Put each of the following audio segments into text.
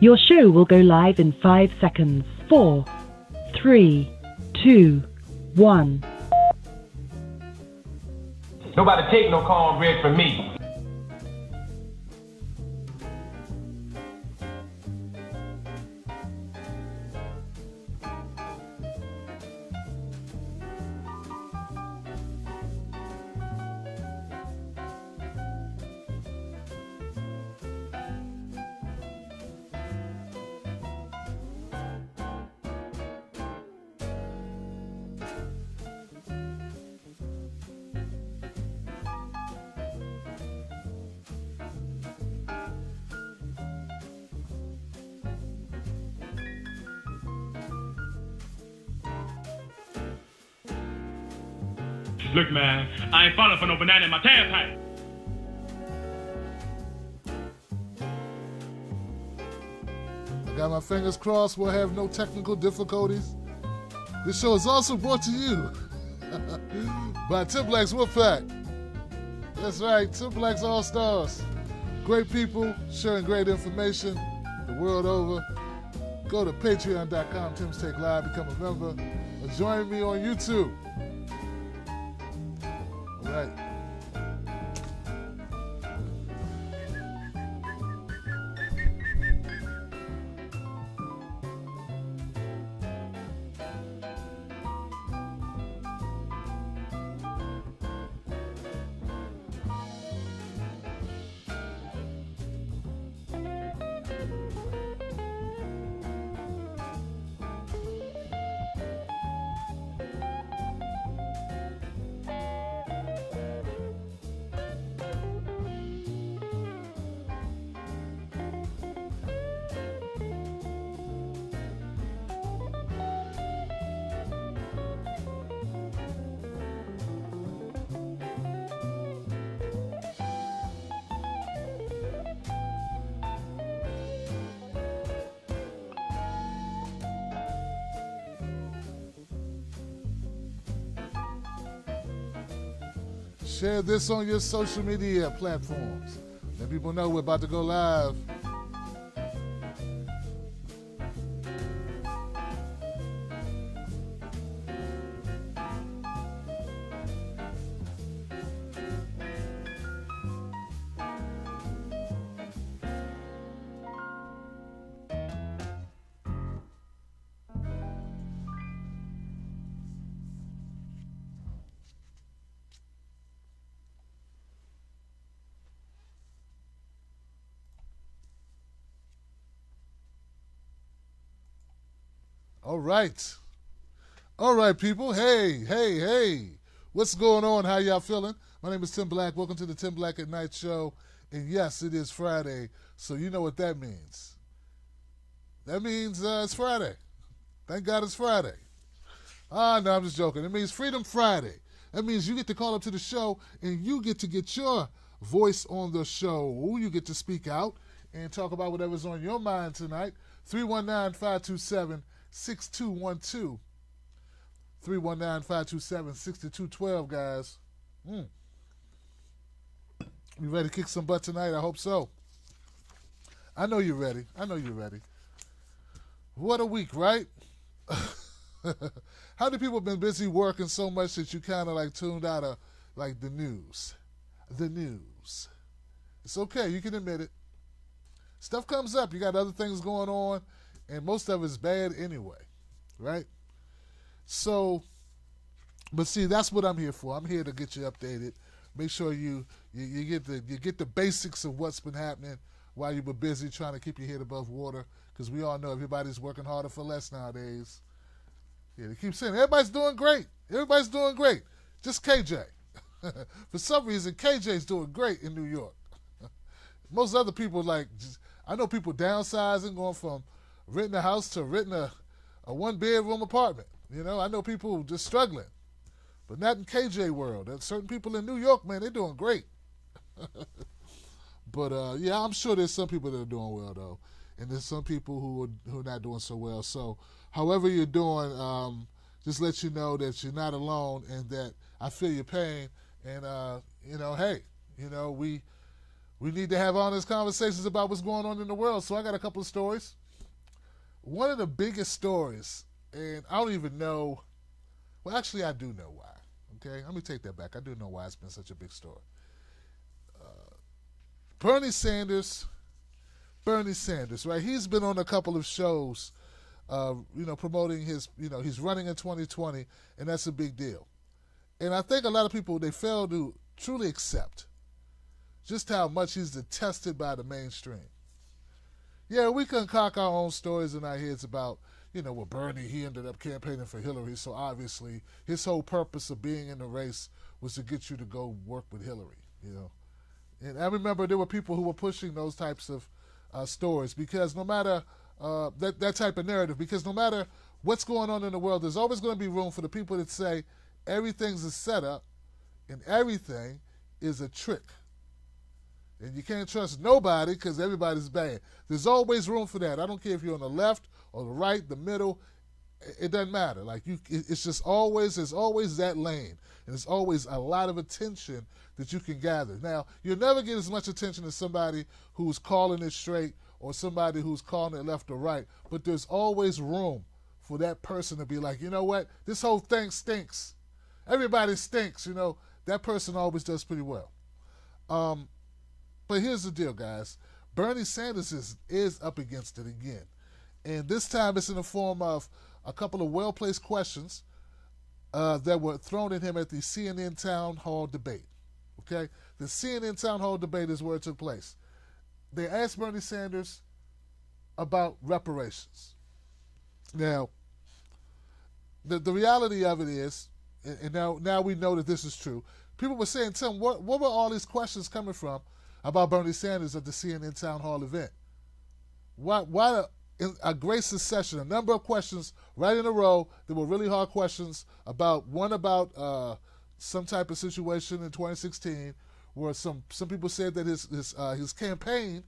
Your show will go live in 5 seconds. 4, 3, 2, 1. Nobody take no cornbread from me. Look, man, I ain't falling for no banana in my tailpipe. I got my fingers crossed we'll have no technical difficulties. This show is also brought to you by Tim Black's Wolfpack. That's right, Tim Black's All-Stars. Great people sharing great information the world over. Go to patreon.com, Tim's Take Live, become a member, or join me on YouTube. All right. Share this on your social media platforms. Let people know we're about to go live. All right, people. Hey. What's going on? How y'all feeling? My name is Tim Black. Welcome to the Tim Black at Night Show. And yes, it is Friday, so you know what that means. That means it's Friday. Thank God it's Friday. No, I'm just joking. It means Freedom Friday. That means you get to call up to the show and you get to get your voice on the show. You get to speak out and talk about whatever's on your mind tonight. 319-527-6212. 319-527-6212, guys. You ready to kick some butt tonight? I hope so. I know you're ready. What a week, right? How many people have been busy working so much that you kind of like tuned out of like the news? The news. It's okay. You can admit it. Stuff comes up. You got other things going on, and most of it's bad anyway, right? So, but see, that's what I'm here for. I'm here to get you updated. Make sure you get the basics of what's been happening while you were busy trying to keep your head above water, because we all know everybody's working harder for less nowadays. Yeah, they keep saying everybody's doing great. Everybody's doing great. Just KJ. For some reason, KJ's doing great in New York. Most other people, I know people downsizing, going from renting a house to renting a one-bedroom apartment. You know, I know people just struggling. But not in KJ world. There's certain people in New York, man, they're doing great. But, yeah, I'm sure there's some people that are doing well, though. And there's some people who are not doing so well. So, however you're doing, just let you know that you're not alone and that I feel your pain. And, hey, we We need to have honest conversations about what's going on in the world. So I got a couple of stories. One of the biggest stories, and I don't even know, well, actually I do know why. Okay, let me take that back. I do know why it's been such a big story. Bernie Sanders, right? He's been on a couple of shows, promoting his, he's running in 2020, and that's a big deal. And I think a lot of people, they fail to truly accept just how much he's detested by the mainstream. Yeah, we concoct our own stories in our heads about, well, Bernie, he ended up campaigning for Hillary, so obviously his whole purpose of being in the race was to get you to go work with Hillary, And I remember there were people who were pushing those types of stories because no matter that type of narrative, because no matter what's going on in the world, there's always going to be room for the people that say everything's a setup and everything is a trick. And you can't trust nobody because everybody's bad. There's always room for that. I don't care if you're on the left or the right, the middle. It doesn't matter. It's just always, there's always that lane. And there's always a lot of attention that you can gather. Now, you'll never get as much attention as somebody who's calling it straight or somebody who's calling it left or right. But there's always room for that person to be like, you know what? This whole thing stinks. Everybody stinks, That person always does pretty well. But here's the deal, guys. Bernie Sanders is up against it again. And this time it's in the form of a couple of well-placed questions that were thrown at him at the CNN Town Hall debate. Okay? The CNN Town Hall debate is where it took place. They asked Bernie Sanders about reparations. Now, the reality of it is, and now we know that this is true, people were saying, Tim, what were all these questions coming from about Bernie Sanders at the CNN Town Hall event? Why in a great succession, a number of questions right in a row that were really hard questions about some type of situation in 2016 where some people said that his campaign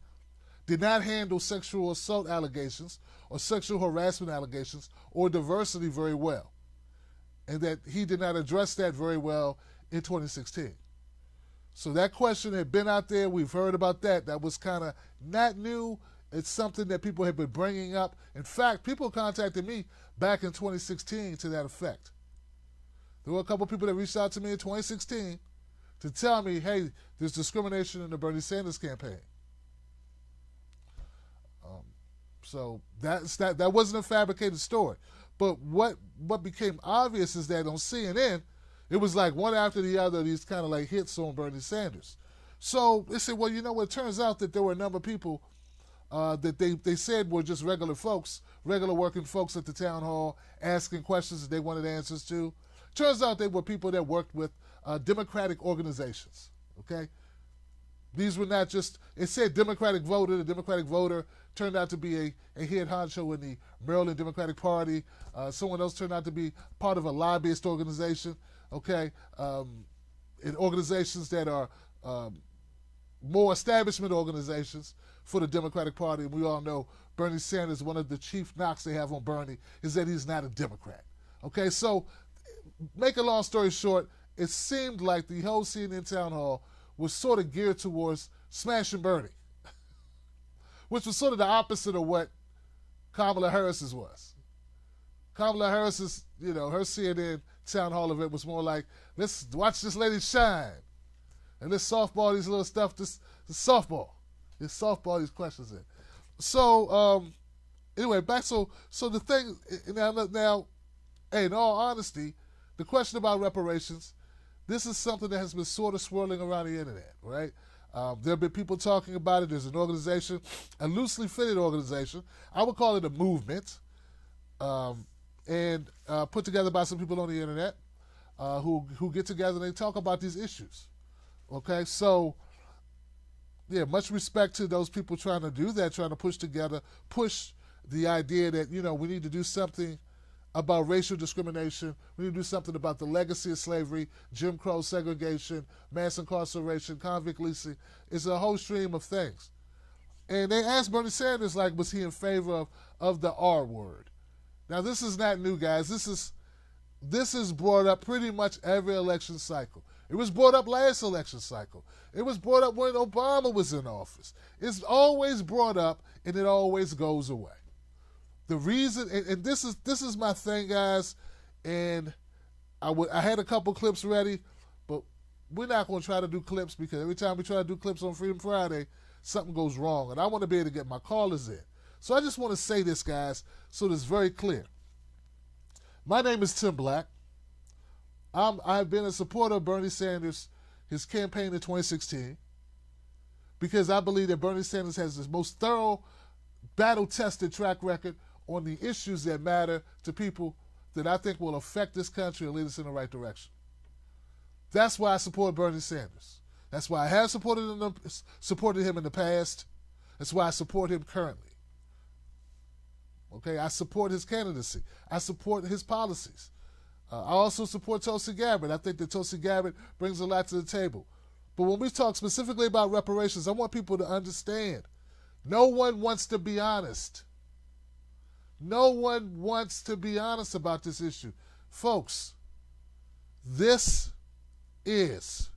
did not handle sexual assault allegations or sexual harassment allegations or diversity very well, and that he did not address that very well in 2016. So that question had been out there. We've heard about that. That was kind of not new. It's something that people have been bringing up. In fact, people contacted me back in 2016 to that effect. There were a couple people that reached out to me in 2016 to tell me, hey, there's discrimination in the Bernie Sanders campaign. So that wasn't a fabricated story. But what became obvious is that on CNN, it was like one after the other, these kind of like hits on Bernie Sanders. So they said, well, it turns out that there were a number of people that they said were just regular folks, regular working folks at the town hall asking questions that they wanted answers to. Turns out they were people that worked with Democratic organizations, okay? These were not just, it said Democratic voter. The Democratic voter turned out to be a head honcho in the Maryland Democratic Party. Someone else turned out to be part of a lobbyist organization, okay? In organizations that are more establishment organizations for the Democratic Party. And we all know Bernie Sanders, one of the chief knocks they have on Bernie is that he's not a Democrat. Okay, so make a long story short, it seemed like the whole CNN town hall was sort of geared towards smashing Bernie, which was sort of the opposite of what Kamala Harris's was. Kamala Harris's, her CNN town hall event was more like, let's watch this lady shine, and let's softball these little stuff, this softball. Let's softball these questions in. So, anyway, back, so the thing, now, hey, in all honesty, the question about reparations, this is something that has been sort of swirling around the internet, right? There have been people talking about it. There's an organization, a loosely fitted organization. I would call it a movement, and put together by some people on the internet who get together and they talk about these issues. Okay, so yeah, much respect to those people trying to do that, trying to push the idea that we need to do something about racial discrimination. We need to do something about the legacy of slavery, Jim Crow segregation, mass incarceration, convict leasing. It's a whole stream of things. And they asked Bernie Sanders, was he in favor of the R word? Now, this is not new, guys. This is brought up pretty much every election cycle. It was brought up last election cycle. It was brought up when Obama was in office. It's always brought up, and it always goes away. The reason, and this is my thing, guys, and I had a couple clips ready, but we're not going to try to do clips because every time we try to do clips on Freedom Friday, something goes wrong, and I want to be able to get my callers in. So I just want to say this, guys, so it's very clear. My name is Tim Black. I've been a supporter of Bernie Sanders, his campaign in 2016, because I believe that Bernie Sanders has the most thorough, battle-tested track record on the issues that matter to people that I think will affect this country and lead us in the right direction. That's why I support Bernie Sanders. That's why I have supported him in the past. That's why I support him currently. Okay, I support his candidacy. I support his policies. I also support Tulsi Gabbard. I think that Tulsi Gabbard brings a lot to the table. But when we talk specifically about reparations, I want people to understand, no one wants to be honest. No one wants to be honest about this issue. Folks, this is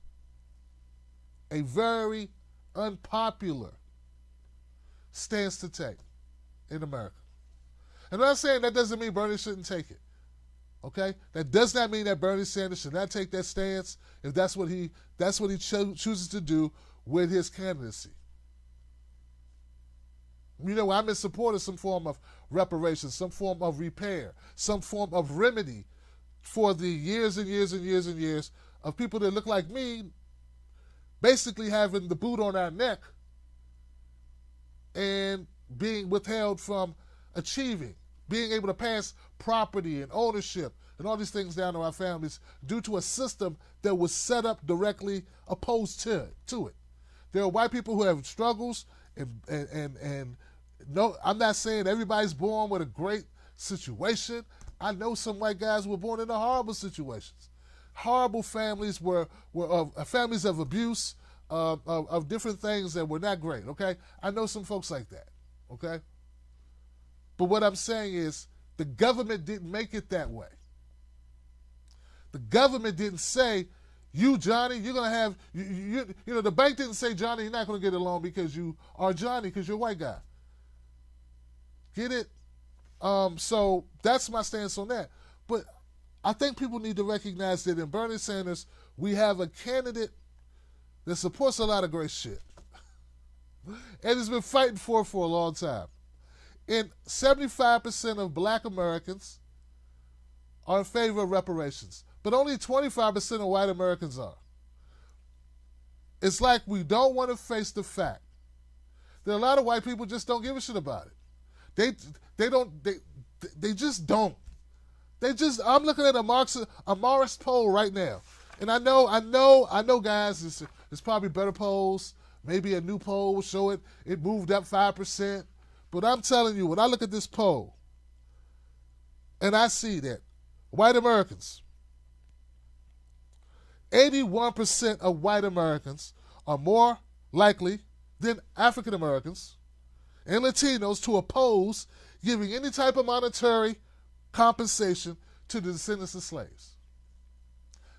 a very unpopular stance to take in America. And I'm not saying that doesn't mean Bernie shouldn't take it. Okay? That does not mean that Bernie Sanders should not take that stance if that's what he chooses to do with his candidacy. You know, I'm in support of some form of reparations, some form of repair, some form of remedy for the years and years and years and years of people that look like me basically having the boot on our neck and being withheld from achieving, being able to pass property and ownership and all these things down to our families due to a system that was set up directly opposed to it. There are white people who have struggles, and no, I'm not saying everybody's born with a great situation. I know some white guys were born in horrible situations. Horrible families were families of abuse, of different things that were not great, okay? I know some folks like that, okay? But what I'm saying is the government didn't make it that way. The government didn't say, you, Johnny, you're going to have, you know, the bank didn't say, Johnny, you're not going to get a loan because you are Johnny, because you're a white guy. Get it? So that's my stance on that. But I think people need to recognize that in Bernie Sanders, we have a candidate that supports a lot of great shit and has been fighting for a long time. And 75% of black Americans are in favor of reparations, but only 25% of white Americans are. It's like we don't want to face the fact that a lot of white people just don't give a shit about it. They just don't. I'm looking at a Morris poll right now, and I know, guys, there's probably better polls. Maybe a new poll will show it moved up 5%. But I'm telling you, when I look at this poll, and I see that white Americans, 81% of white Americans are more likely than African Americans and Latinos to oppose giving any type of monetary compensation to the descendants of slaves.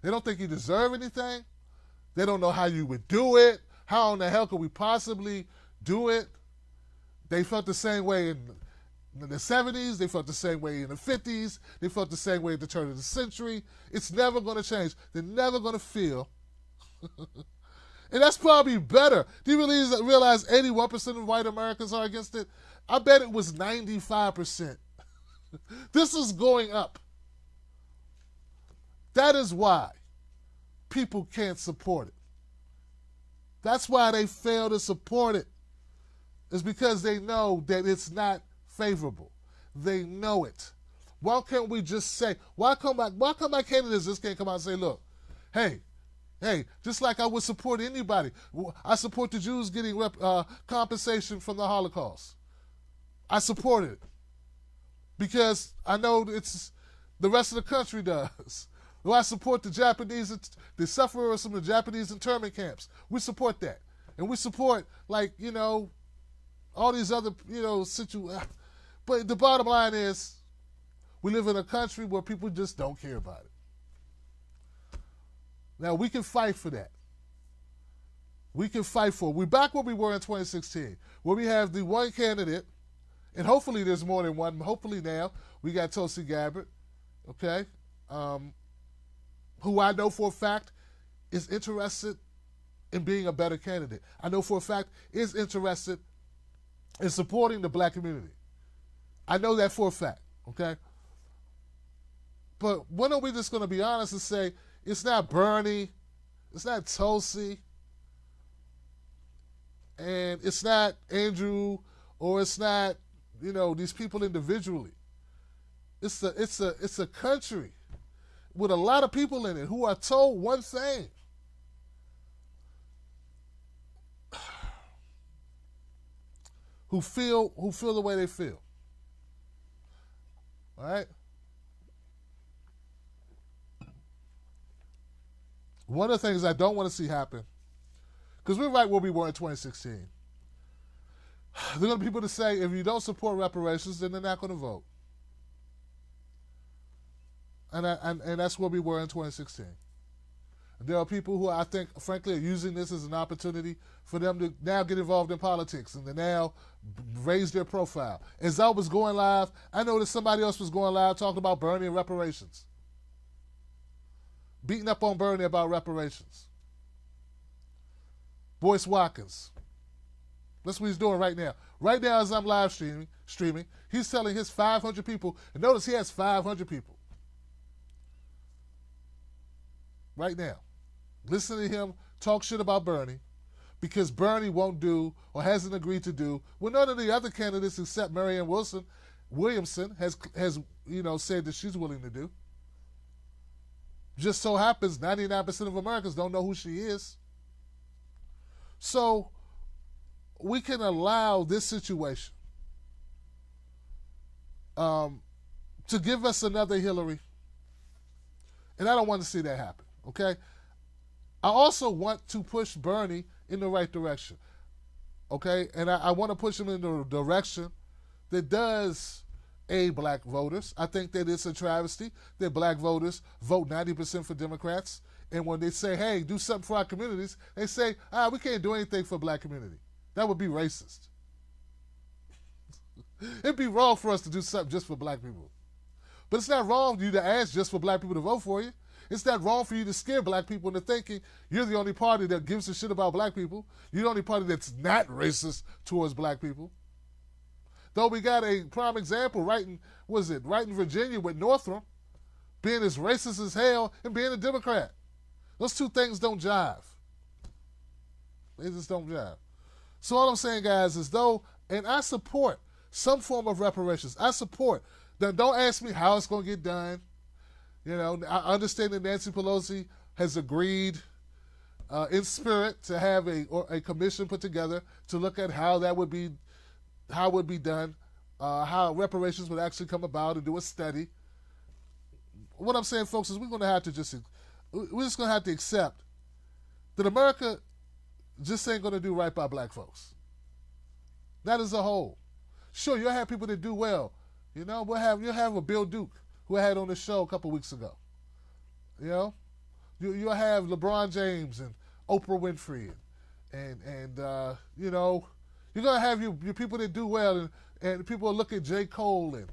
They don't think you deserve anything. They don't know how you would do it. How in the hell could we possibly do it? They felt the same way in the 70s. They felt the same way in the 50s. They felt the same way at the turn of the century. It's never going to change. They're never going to feel. And that's probably better. Do you really realize 81% of white Americans are against it? I bet it was 95%. This is going up. That is why people can't support it. That's why they fail to support it. It's because they know that it's not favorable. They know it. Why can't we just say, why come my candidates just can't come out and say, look, hey, just like I would support anybody. I support the Jews getting compensation from the Holocaust. I support it because I know it's the rest of the country does. Well, I support the Japanese, the sufferers from the Japanese internment camps. We support that. And we support, like, you know, all these other, you know, situations. But the bottom line is, we live in a country where people just don't care about it. Now, we can fight for that. We can fight for it. We're back where we were in 2016, where we have the one candidate, and hopefully there's more than one. Hopefully now we got Tulsi Gabbard, okay, who I know for a fact is interested in being a better candidate. I know for a fact is interested in supporting the black community. I know that for a fact, okay? But when are we just going to be honest and say, it's not Bernie, it's not Tulsi, and it's not Andrew, or it's not, you know, these people individually. It's a country with a lot of people in it who are told one thing. Who feel the way they feel. All right? One of the things I don't want to see happen, because we're right where we were in 2016. There are going to be people to say, if you don't support reparations, then they're not going to vote. And that's where we were in 2016. There are people who I think, frankly, are using this as an opportunity for them to now get involved in politics and to now raise their profile. As I was going live, I noticed somebody else was going live talking about Bernie and reparations. Beating up on Bernie about reparations. Boyce Watkins. That's what he's doing right now. Right now as I'm live streaming, he's telling his 500 people, and notice he has 500 people. Right now. Listen to him talk shit about Bernie because Bernie won't do or hasn't agreed to do what none of the other candidates except Marianne Williamson has said that she's willing to do. Just so happens 99% of Americans don't know who she is. So we can allow this situation to give us another Hillary. And I don't want to see that happen, okay? I also want to push Bernie in the right direction, okay? And I want to push him in the direction that does aid black voters. I think that it's a travesty that black voters vote 90% for Democrats, and when they say, hey, do something for our communities, they say, we can't do anything for black community. That would be racist. It'd be wrong for us to do something just for black people. But it's not wrong for you to ask just for black people to vote for you. It's not wrong for you to scare black people into thinking you're the only party that gives a shit about black people. You're the only party that's not racist towards black people. Though we got a prime example right in Virginia with Northam being as racist as hell and being a Democrat. Those two things don't jive. They just don't jive. So all I'm saying, guys, is and I support some form of reparations. I support. Now, don't ask me how it's going to get done. You know, I understand that Nancy Pelosi has agreed in spirit to have a commission put together to look at how it would be done, how reparations would actually come about, and do a study. What I'm saying, folks, is we're just going to have to accept that America just ain't going to do right by black folks. That as a whole. Sure, you'll have people that do well. You know, you'll have a Bill Duke who I had on the show a couple weeks ago. You know, you'll have LeBron James and Oprah Winfrey, and you know, you're gonna have your people that do well, and people look at J. Cole and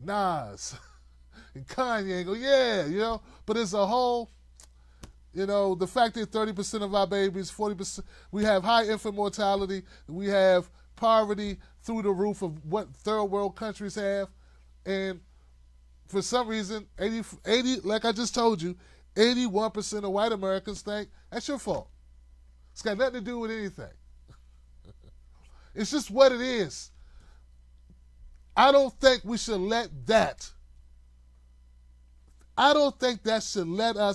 Nas and Kanye and go, yeah, you know. But as a whole, you know, the fact that 30% of our babies, 40%, we have high infant mortality, we have poverty through the roof of what third world countries have, and for some reason, 80, like I just told you, 81% of white Americans think that's your fault. It's got nothing to do with anything. It's just what it is. I don't think we should let that. I don't think that should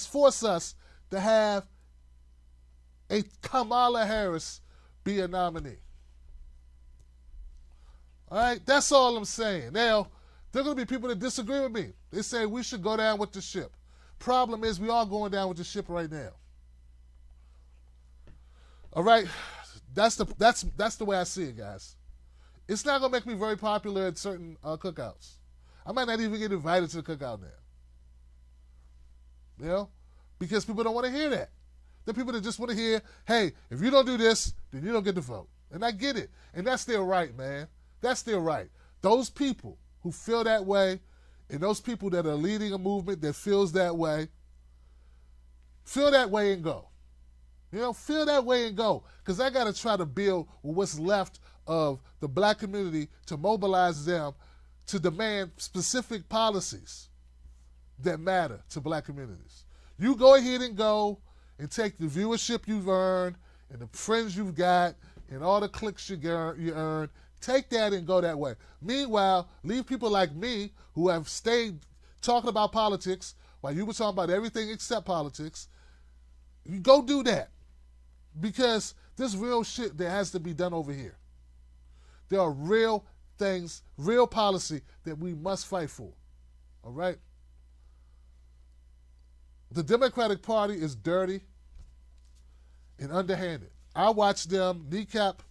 force us to have a Kamala Harris be a nominee. All right, that's all I'm saying. Now, there are going to be people that disagree with me. They say we should go down with the ship. Problem is, we are going down with the ship right now. All right, that's the way I see it, guys. It's not going to make me very popular at certain cookouts. I might not even get invited to the cookout now. You know, because people don't want to hear that. The people that just want to hear, hey, if you don't do this, then you don't get to vote. And I get it. And that's their right, man. That's their right. Those people who feel that way, and those people that are leading a movement that feels that way, feel that way and go. You know, feel that way and go. Because I got to try to build what's left of the black community to mobilize them to demand specific policies that matter to black communities. You go ahead and go and take the viewership you've earned and the friends you've got and all the clicks you earn. Take that and go that way. Meanwhile, leave people like me who have stayed talking about politics while you were talking about everything except politics. You go do that. Because there's real shit that has to be done over here. There are real things, real policy that we must fight for. All right? The Democratic Party is dirty and underhanded. I watched them kneecap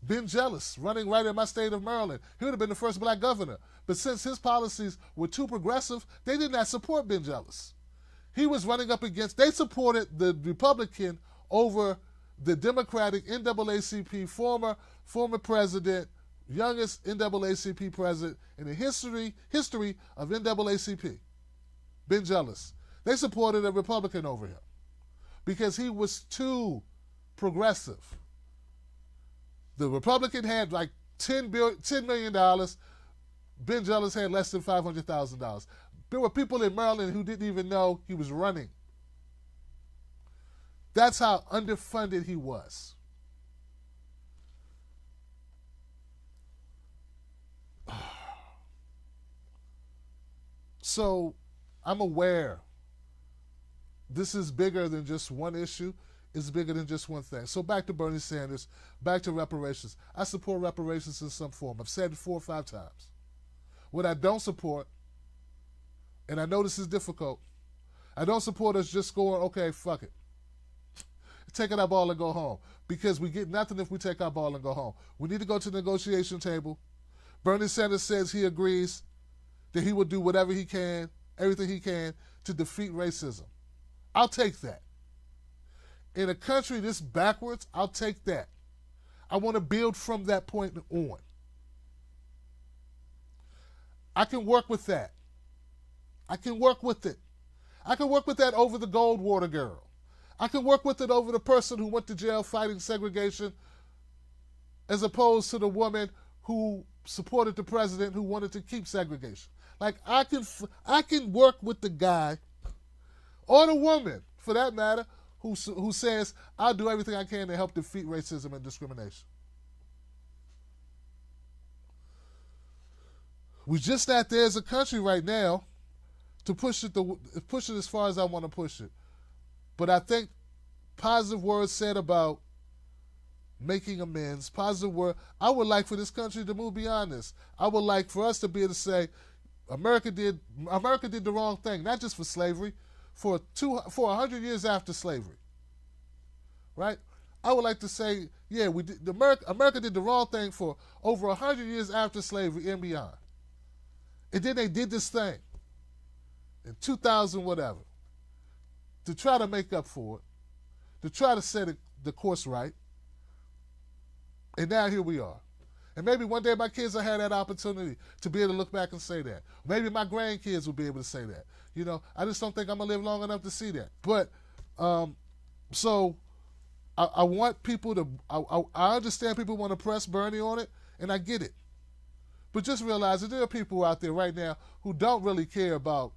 Ben Jealous running right in my state of Maryland. He would have been the first black governor. But since his policies were too progressive, they did not support Ben Jealous. He was running up against, they supported the Republican over the Democratic NAACP former president, youngest NAACP president in the history of NAACP, Ben Jealous. They supported a Republican over him because he was too progressive. The Republican had like $10 million. Ben Jealous had less than $500,000. There were people in Maryland who didn't even know he was running. That's how underfunded he was. So I'm aware this is bigger than just one issue. It's bigger than just one thing. So back to Bernie Sanders, back to reparations. I support reparations in some form. I've said it 4 or 5 times. What I don't support, and I know this is difficult, I don't support us just going, okay, fuck it. Take our ball and go home. Because we get nothing if we take our ball and go home. We need to go to the negotiation table. Bernie Sanders says he agrees that he will do whatever he can, everything he can, to defeat racism. I'll take that. In a country this backwards, I'll take that. I want to build from that point on. I can work with that. I can work with it. I can work with that over the Goldwater girl. I can work with it over the person who went to jail fighting segregation as opposed to the woman who supported the president who wanted to keep segregation. Like, I can work with the guy or the woman, for that matter, who says, I'll do everything I can to help defeat racism and discrimination. We're just not there as a country right now to push it as far as I want to push it. But I think positive words said about making amends, positive word. I would like for this country to move beyond this. I would like for us to be able to say, America did the wrong thing, not just for slavery, for 100 years after slavery. Right? I would like to say, yeah, America did the wrong thing for over 100 years after slavery and beyond. And then they did this thing in 2000 whatever, to try to make up for it, to try to set the course right. And now here we are. And maybe one day my kids will have that opportunity to be able to look back and say that. Maybe my grandkids will be able to say that. You know, I just don't think I'm going to live long enough to see that. But, so I want people to, I understand people want to press Bernie on it, and I get it. But just realize that there are people out there right now who don't really care about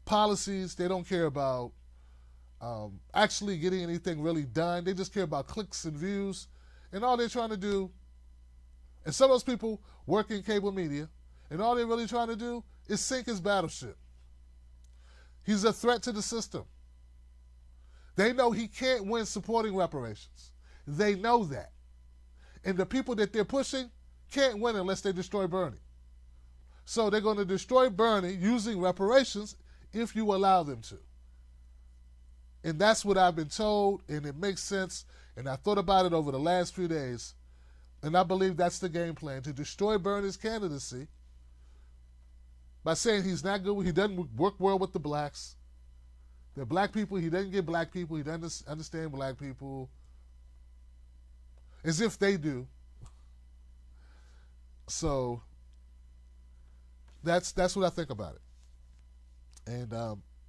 policies. They don't care about actually getting anything really done. They just care about clicks and views. And all they're trying to do, and some of those people work in cable media, and all they're really trying to do is sink his battleship. He's a threat to the system. They know he can't win supporting reparations. They know that. And the people that they're pushing can't win unless they destroy Bernie. So they're going to destroy Bernie using reparations if you allow them to. And that's what I've been told, and it makes sense. And I thought about it over the last few days, and I believe that's the game plan, to destroy Bernie's candidacy by saying he's not good, he doesn't work well with the blacks, That black people, he doesn't get black people, he doesn't understand black people as if they do. So that's what I think about it. And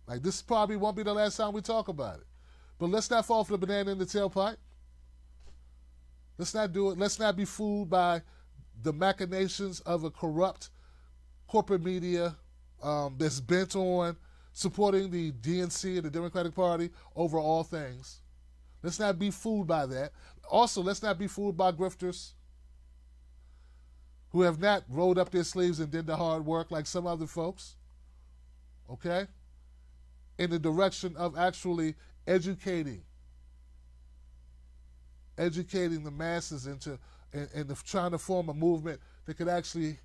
like, this probably won't be the last time we talk about it. But let's not fall for the banana in the tailpipe. Let's not do it. Let's not be fooled by the machinations of a corrupt corporate media that's bent on supporting the DNC and the Democratic Party over all things. Let's not be fooled by that. Also, let's not be fooled by grifters who have not rolled up their sleeves and did the hard work like some other folks, okay, in the direction of actually educating the masses into and trying to form a movement that could actually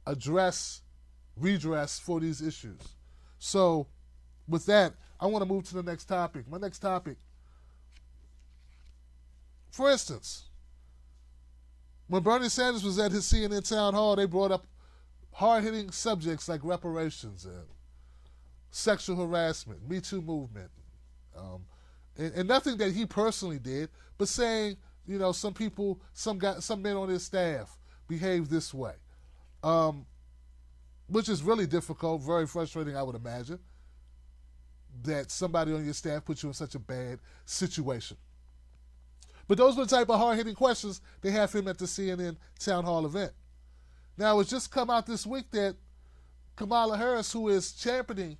redress for these issues. So with that, I want to move to the next topic. My next topic, for instance, when Bernie Sanders was at his CNN town hall, they brought up hard-hitting subjects like reparations and sexual harassment, Me Too movement, and nothing that he personally did, but saying, you know, some men on his staff behave this way, which is really difficult, very frustrating, I would imagine, that somebody on your staff puts you in such a bad situation. But those were the type of hard-hitting questions they have him at the CNN town hall event. Now, it's just come out this week that Kamala Harris, who is championing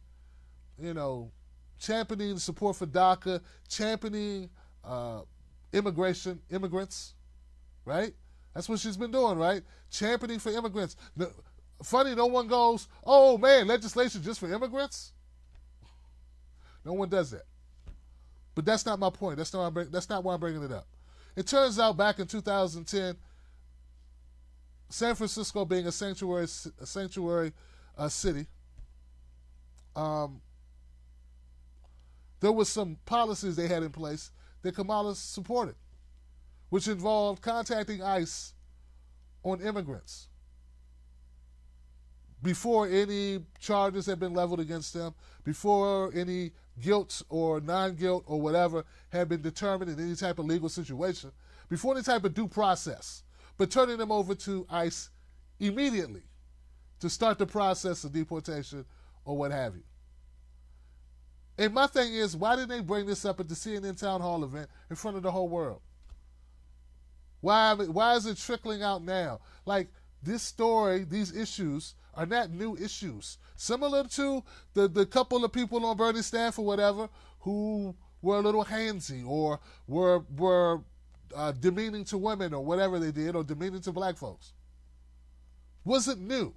support for DACA, championing immigrants, right? That's what she's been doing, right? Championing for immigrants. Funny, no one goes, oh man, legislation just for immigrants? No one does that. But that's not my point. That's not why I'm bringing it up. It turns out back in 2010, San Francisco being a sanctuary city, there was some policies they had in place that Kamala supported, which involved contacting ICE on immigrants before any charges had been leveled against them, before any guilt or non-guilt or whatever had been determined in any type of legal situation, before any type of due process, but turning them over to ICE immediately to start the process of deportation or what have you. And my thing is, why didn't they bring this up at the CNN town hall event in front of the whole world? Why is it trickling out now? Like, this story, these issues are not new issues. Similar to the couple of people on Bernie's staff or whatever who were a little handsy or were demeaning to women or whatever they did, or demeaning to black folks. Wasn't new.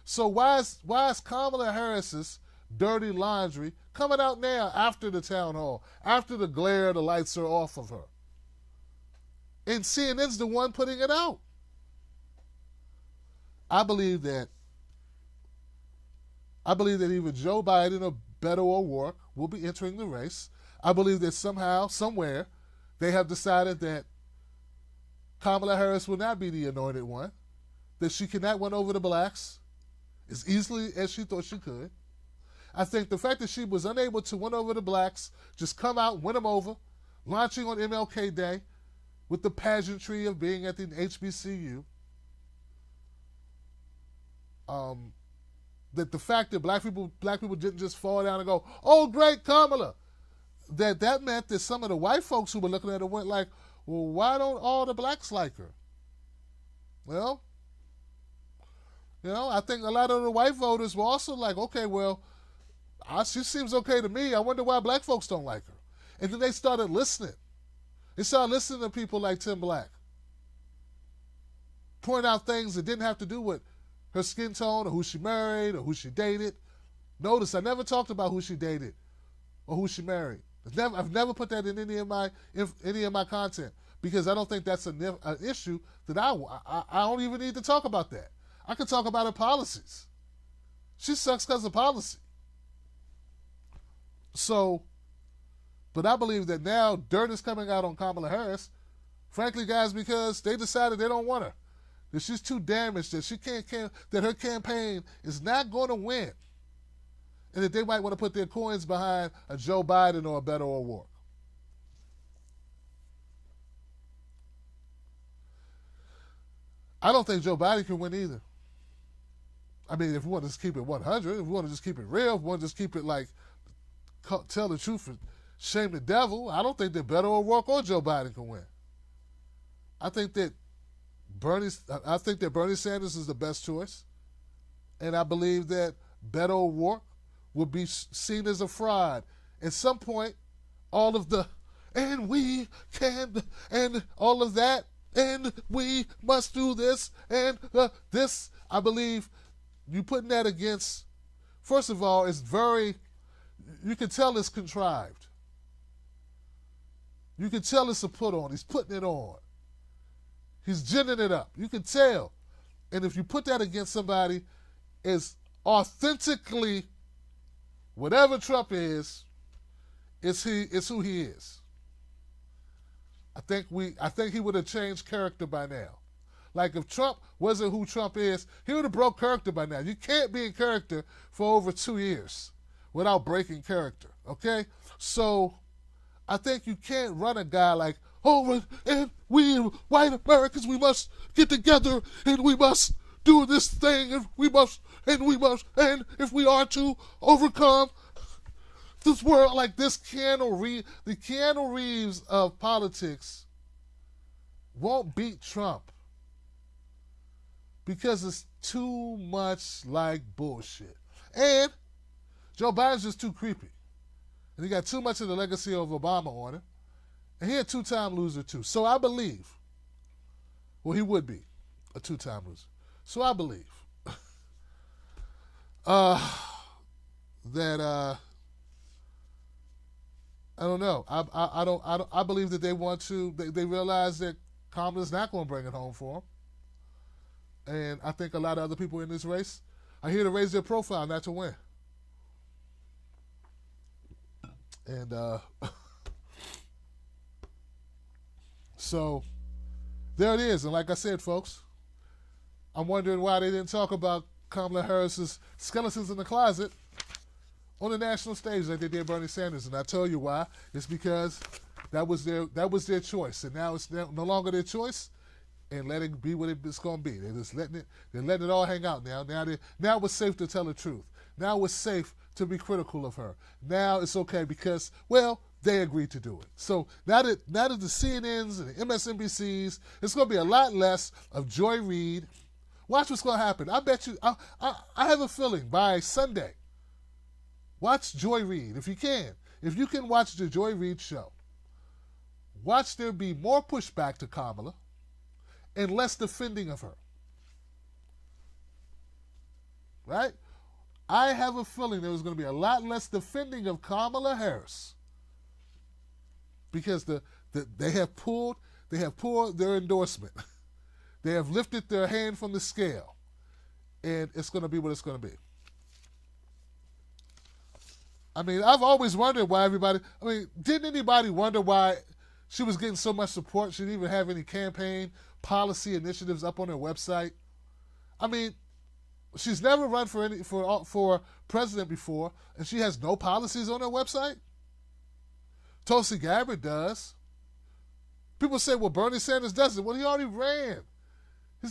So why is Kamala Harris's dirty laundry coming out now after the town hall, after the glare, the lights are off of her? And CNN's the one putting it out. I believe that either Joe Biden or Beto O'Rourke will be entering the race. I believe that somehow, somewhere, they have decided that Kamala Harris will not be the anointed one, that she cannot win over the blacks as easily as she thought she could. I think the fact that she was unable to win over the blacks, just come out, win them over, launching on MLK Day with the pageantry of being at the HBCU, that the fact that black people didn't just fall down and go, oh, great, Kamala, that meant that some of the white folks who were looking at her went like, well, why don't all the blacks like her? Well, I think a lot of the white voters were also like, okay, well, she seems okay to me. I wonder why black folks don't like her. And then they started listening. They started listening to people like Tim Black, point out things that didn't have to do with her skin tone or who she married or who she dated. Notice I never talked about who she dated or who she married. I've never put that in any of my content, because I don't think that's an issue that I don't even need to talk about that. I could talk about her policies. She sucks because of policy. So, but I believe that now dirt is coming out on Kamala Harris, frankly, guys, because they decided they don't want her. That she's too damaged, that she can't that her campaign is not going to win and that they might want to put their coins behind a Joe Biden or a Beto O'Rourke. I don't think Joe Biden can win either. I mean, if we want to just keep it 100, if we want to just keep it real, if we want to just keep it like tell the truth and shame the devil, I don't think that Beto O'Rourke or Joe Biden can win. I think that Bernie Sanders is the best choice, and I believe that Beto O'Rourke will be seen as a fraud. At some point, all of the and we can and all of that and we must do this and this, I believe you putting that against, first of all, it's very, you can tell it's contrived. You can tell it's a put on. He's putting it on. He's ginning it up. You can tell. And if you put that against somebody as authentically whatever Trump is, it's who he is. I think he would have changed character by now. Like if Trump wasn't who Trump is, he would have broke character by now. You can't be in character for over 2 years without breaking character. Okay? So I think you can't run a guy like, oh, and we white Americans, we must get together and we must do this thing and we must, and if we are to overcome this world, like this the Keanu Reeves of politics won't beat Trump because it's too much like bullshit. And Joe Biden's just too creepy. And he got too much of the legacy of Obama on him. And he a two-time loser too. So I believe, well, he would be a two-time loser. So I believe that I don't know. I believe that they want to. They realize that Kamala's not going to bring it home for them, and I think a lot of other people in this race are here to raise their profile, not to win. And so there it is. And like I said, folks, I'm wondering why they didn't talk about Kamala Harris's skeletons in the closet on the national stage like they did Bernie Sanders. And I tell you why. It's because that was their choice. And now it's no longer their choice, and let it be what it's going to be. They're just letting it all hang out now. Now it's safe to tell the truth. Now it's safe to be critical of her. Now it's okay because, well, they agreed to do it. So now that the CNNs and the MSNBCs, it's going to be a lot less of Joy Reid. Watch what's going to happen. I bet you, I have a feeling by Sunday, watch Joy Reid if you can. If you can watch the Joy Reid show, watch there be more pushback to Kamala and less defending of her. Right? I have a feeling there was going to be a lot less defending of Kamala Harris because they have pulled their endorsement. They have lifted their hand from the scale, and it's going to be what it's going to be. I mean, I've always wondered why didn't anybody wonder why she was getting so much support? She didn't even have any campaign policy initiatives up on her website. I mean, she's never run for president before, and she has no policies on her website. Tulsi Gabbard does. People say, well, Bernie Sanders doesn't. Well, he already ran.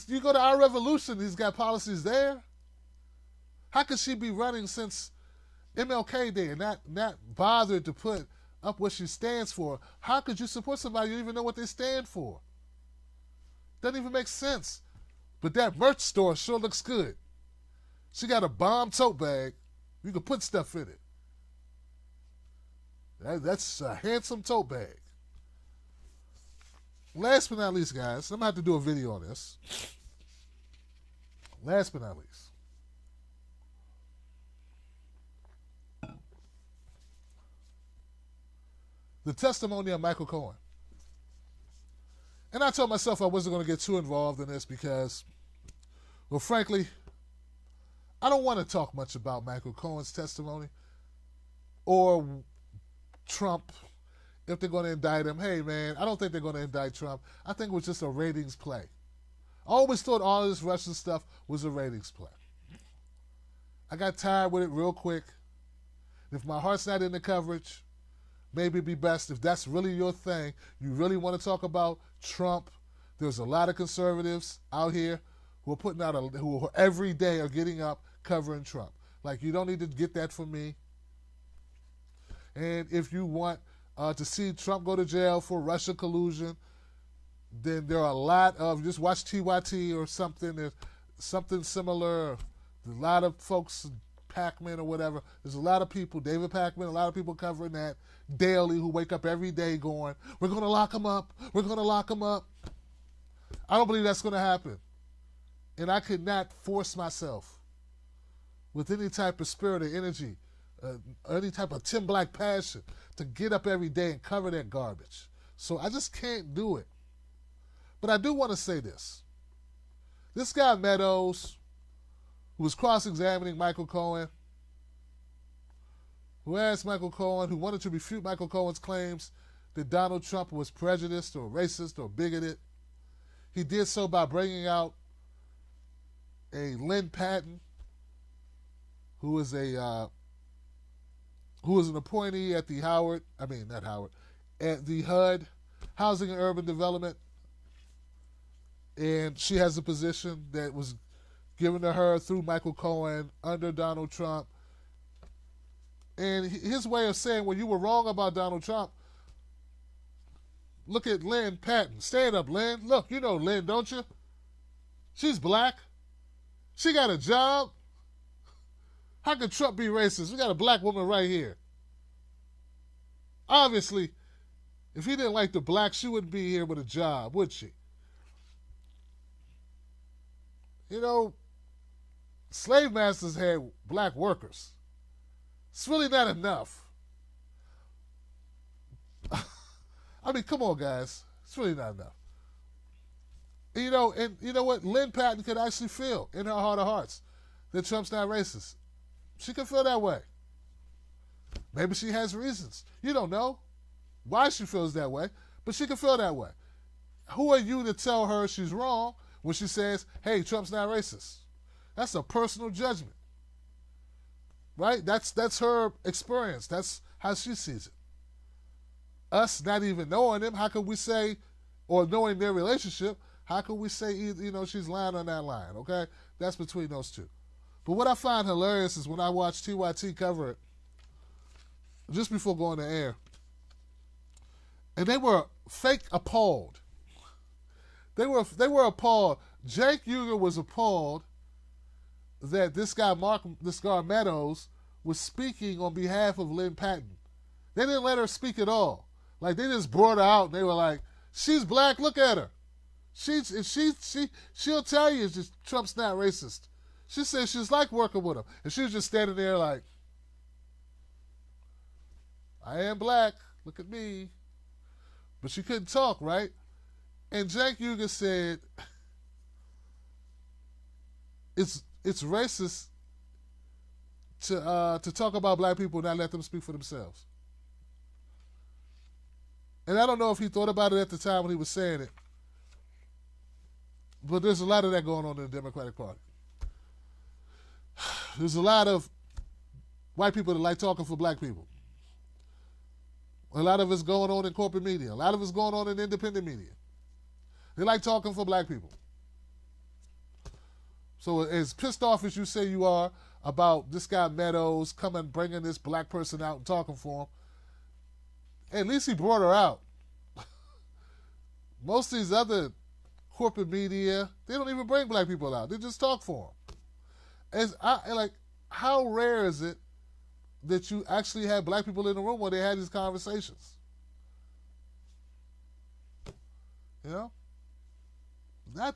You go to Our Revolution, he's got policies there. How could she be running since MLK Day and not bothered to put up what she stands for? How could you support somebody you don't even know what they stand for? Doesn't even make sense. But that merch store sure looks good. She got a bomb tote bag. You can put stuff in it. That's a handsome tote bag. Last but not least, guys, I'm going to have to do a video on this. Last but not least. The testimony of Michael Cohen. And I told myself I wasn't going to get too involved in this because, well, frankly, I don't want to talk much about Michael Cohen's testimony or Trump if they're going to indict him. Hey, man, I don't think they're going to indict Trump. I think it was just a ratings play. I always thought all of this Russian stuff was a ratings play. I got tired with it real quick. If my heart's not in the coverage, maybe it'd be best if that's really your thing. You really want to talk about Trump. There's a lot of conservatives out here who are putting out who every day are getting up covering Trump. Like, you don't need to get that from me. And if you want to see Trump go to jail for Russia collusion, then there are a lot of, just watch TYT or something. There's something similar. A lot of folks, Pac-Man or whatever. There's a lot of people, David Pac-Man, a lot of people covering that daily who wake up every day going, we're going to lock him up. We're going to lock him up. I don't believe that's going to happen. And I could not force myself with any type of spirit or energy, any type of Tim Black passion to get up every day and cover that garbage. So I just can't do it. But I do want to say this. This guy Meadows, who was cross-examining Michael Cohen, who asked Michael Cohen, who wanted to refute Michael Cohen's claims that Donald Trump was prejudiced or racist or bigoted. He did so by bringing out a Lynn Patton, who is an appointee at the at the HUD, Housing and Urban Development, and she has a position that was given to her through Michael Cohen under Donald Trump. And his way of saying, well, you were wrong about Donald Trump. Look at Lynn Patton. Stand up, Lynn. Look, you know Lynn, don't you? She's black. She got a job. How could Trump be racist? We got a black woman right here. Obviously, if he didn't like the blacks, she wouldn't be here with a job, would she? You know, slave masters had black workers. It's really not enough. I mean, come on, guys. It's really not enough. And you know what? Lynn Patton could actually feel in her heart of hearts that Trump's not racist. She could feel that way. Maybe she has reasons. You don't know why she feels that way, but she can feel that way. Who are you to tell her she's wrong when she says, hey, Trump's not racist? That's a personal judgment. Right? That's her experience. That's how she sees it. Us not even knowing them, how could we say, or knowing their relationship, how could we say, she's lying on that line, okay? That's between those two. But what I find hilarious is when I watch TYT cover it, just before going to air, and they were fake appalled. They were appalled. Jake Uger was appalled that this guy Meadows was speaking on behalf of Lynn Patton. They didn't let her speak at all. Like, they just brought her out and they were like, she's black, look at her. She'll tell you Trump's not racist. She said she's like working with him. And she was just standing there like, I am black, look at me. But she couldn't talk, right? And Jake Uger said, it's racist to talk about black people and not let them speak for themselves. And I don't know if he thought about it at the time when he was saying it, but there's a lot of that going on in the Democratic Party. There's a lot of white people that like talking for black people. A lot of it's going on in corporate media. A lot of it's going on in independent media. They like talking for black people. So as pissed off as you say you are about this guy Meadows coming, bringing this black person out and talking for him, at least he brought her out. Most of these other corporate media, they don't even bring black people out. They just talk for them. How rare is it that you actually have black people in the room when they had these conversations? Not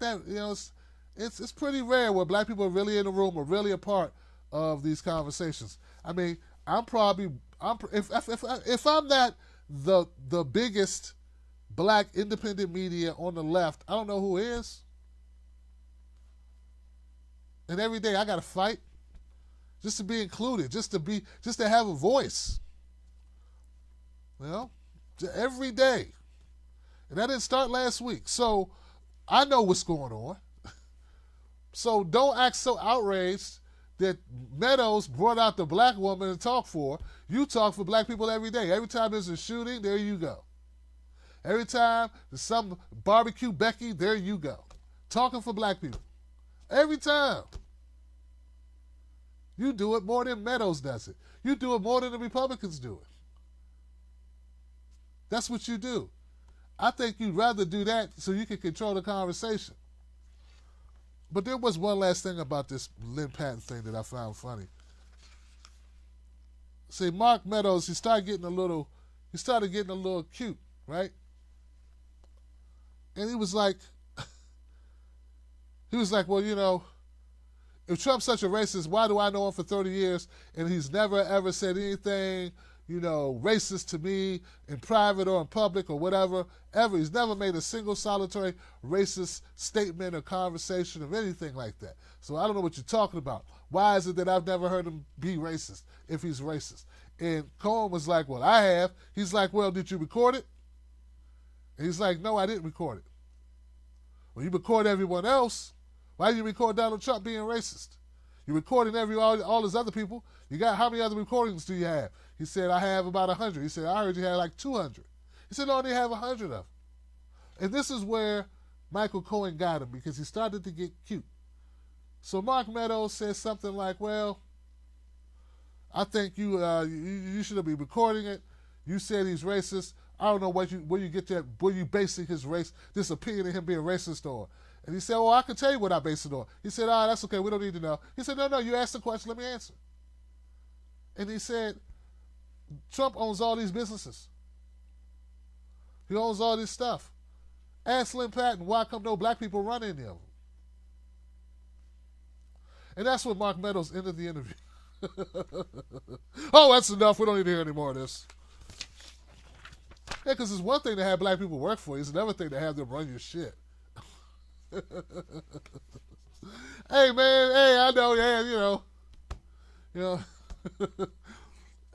that, it's pretty rare where black people are really in the room or really a part of these conversations. I mean, if I'm not the biggest black independent media on the left, I don't know who is. And every day I got to fight just to be included, just to have a voice. Every day. And that didn't start last week. So I know what's going on. So don't act so outraged that Meadows brought out the black woman to talk for. You talk for black people every day. Every time there's a shooting, there you go. Every time there's some barbecue Becky, there you go. Talking for black people. Every time. You do it more than Meadows does it. You do it more than the Republicans do it. That's what you do. I think you'd rather do that so you can control the conversation. But there was one last thing about this Lynn Patton thing that I found funny. See, Mark Meadows, he started getting a little cute, right? And he was like, well, you know, if Trump's such a racist, why do I know him for 30 years and he's never ever said anything, you know, racist to me in private or in public or whatever, ever. He's never made a single solitary racist statement or conversation or anything like that. So I don't know what you're talking about. Why is it that I've never heard him be racist if he's racist? And Cohen was like, well, I have. He's like, well, did you record it? And he's like, no, I didn't record it. Well, you record everyone else. Why did you record Donald Trump being racist? You're recording all his other people. You got, how many other recordings do you have? He said, I have about 100. He said, I heard you had like 200. He said, no, I only have 100 of them. And this is where Michael Cohen got him, because he started to get cute. So Mark Meadows said something like, well, I think you should be recording it. You said he's racist. I don't know where you get that, where you basing his race, this opinion of him being racist on. And he said, well, I can tell you what I base it on. He said, that's okay, we don't need to know. He said, no, you asked the question, let me answer. And he said, Trump owns all these businesses. He owns all this stuff. Ask Lynn Patton, why come no black people run any of them? And that's when Mark Meadows ended the interview. Oh, that's enough. We don't need to hear any more of this. Yeah, because it's one thing to have black people work for you. It's another thing to have them run your shit. Hey, man. Hey, I know. Yeah, you know.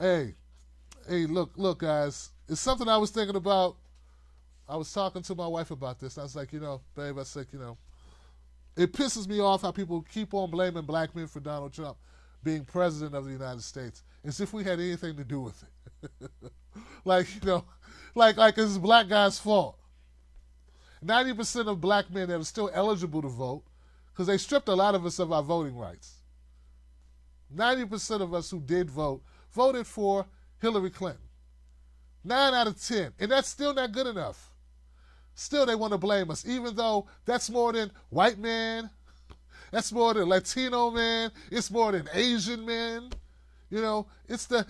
Hey, look, guys. It's something I was thinking about. I was talking to my wife about this. I was like, babe, I said, it pisses me off how people keep on blaming black men for Donald Trump being president of the United States, as if we had anything to do with it. like it's black guys' fault. 90% of black men that are still eligible to vote, because they stripped a lot of us of our voting rights. 90% of us who did vote voted for Hillary Clinton. 9 out of 10. And that's still not good enough. Still, they want to blame us, even though that's more than white men. That's more than Latino men. It's more than Asian men. It's the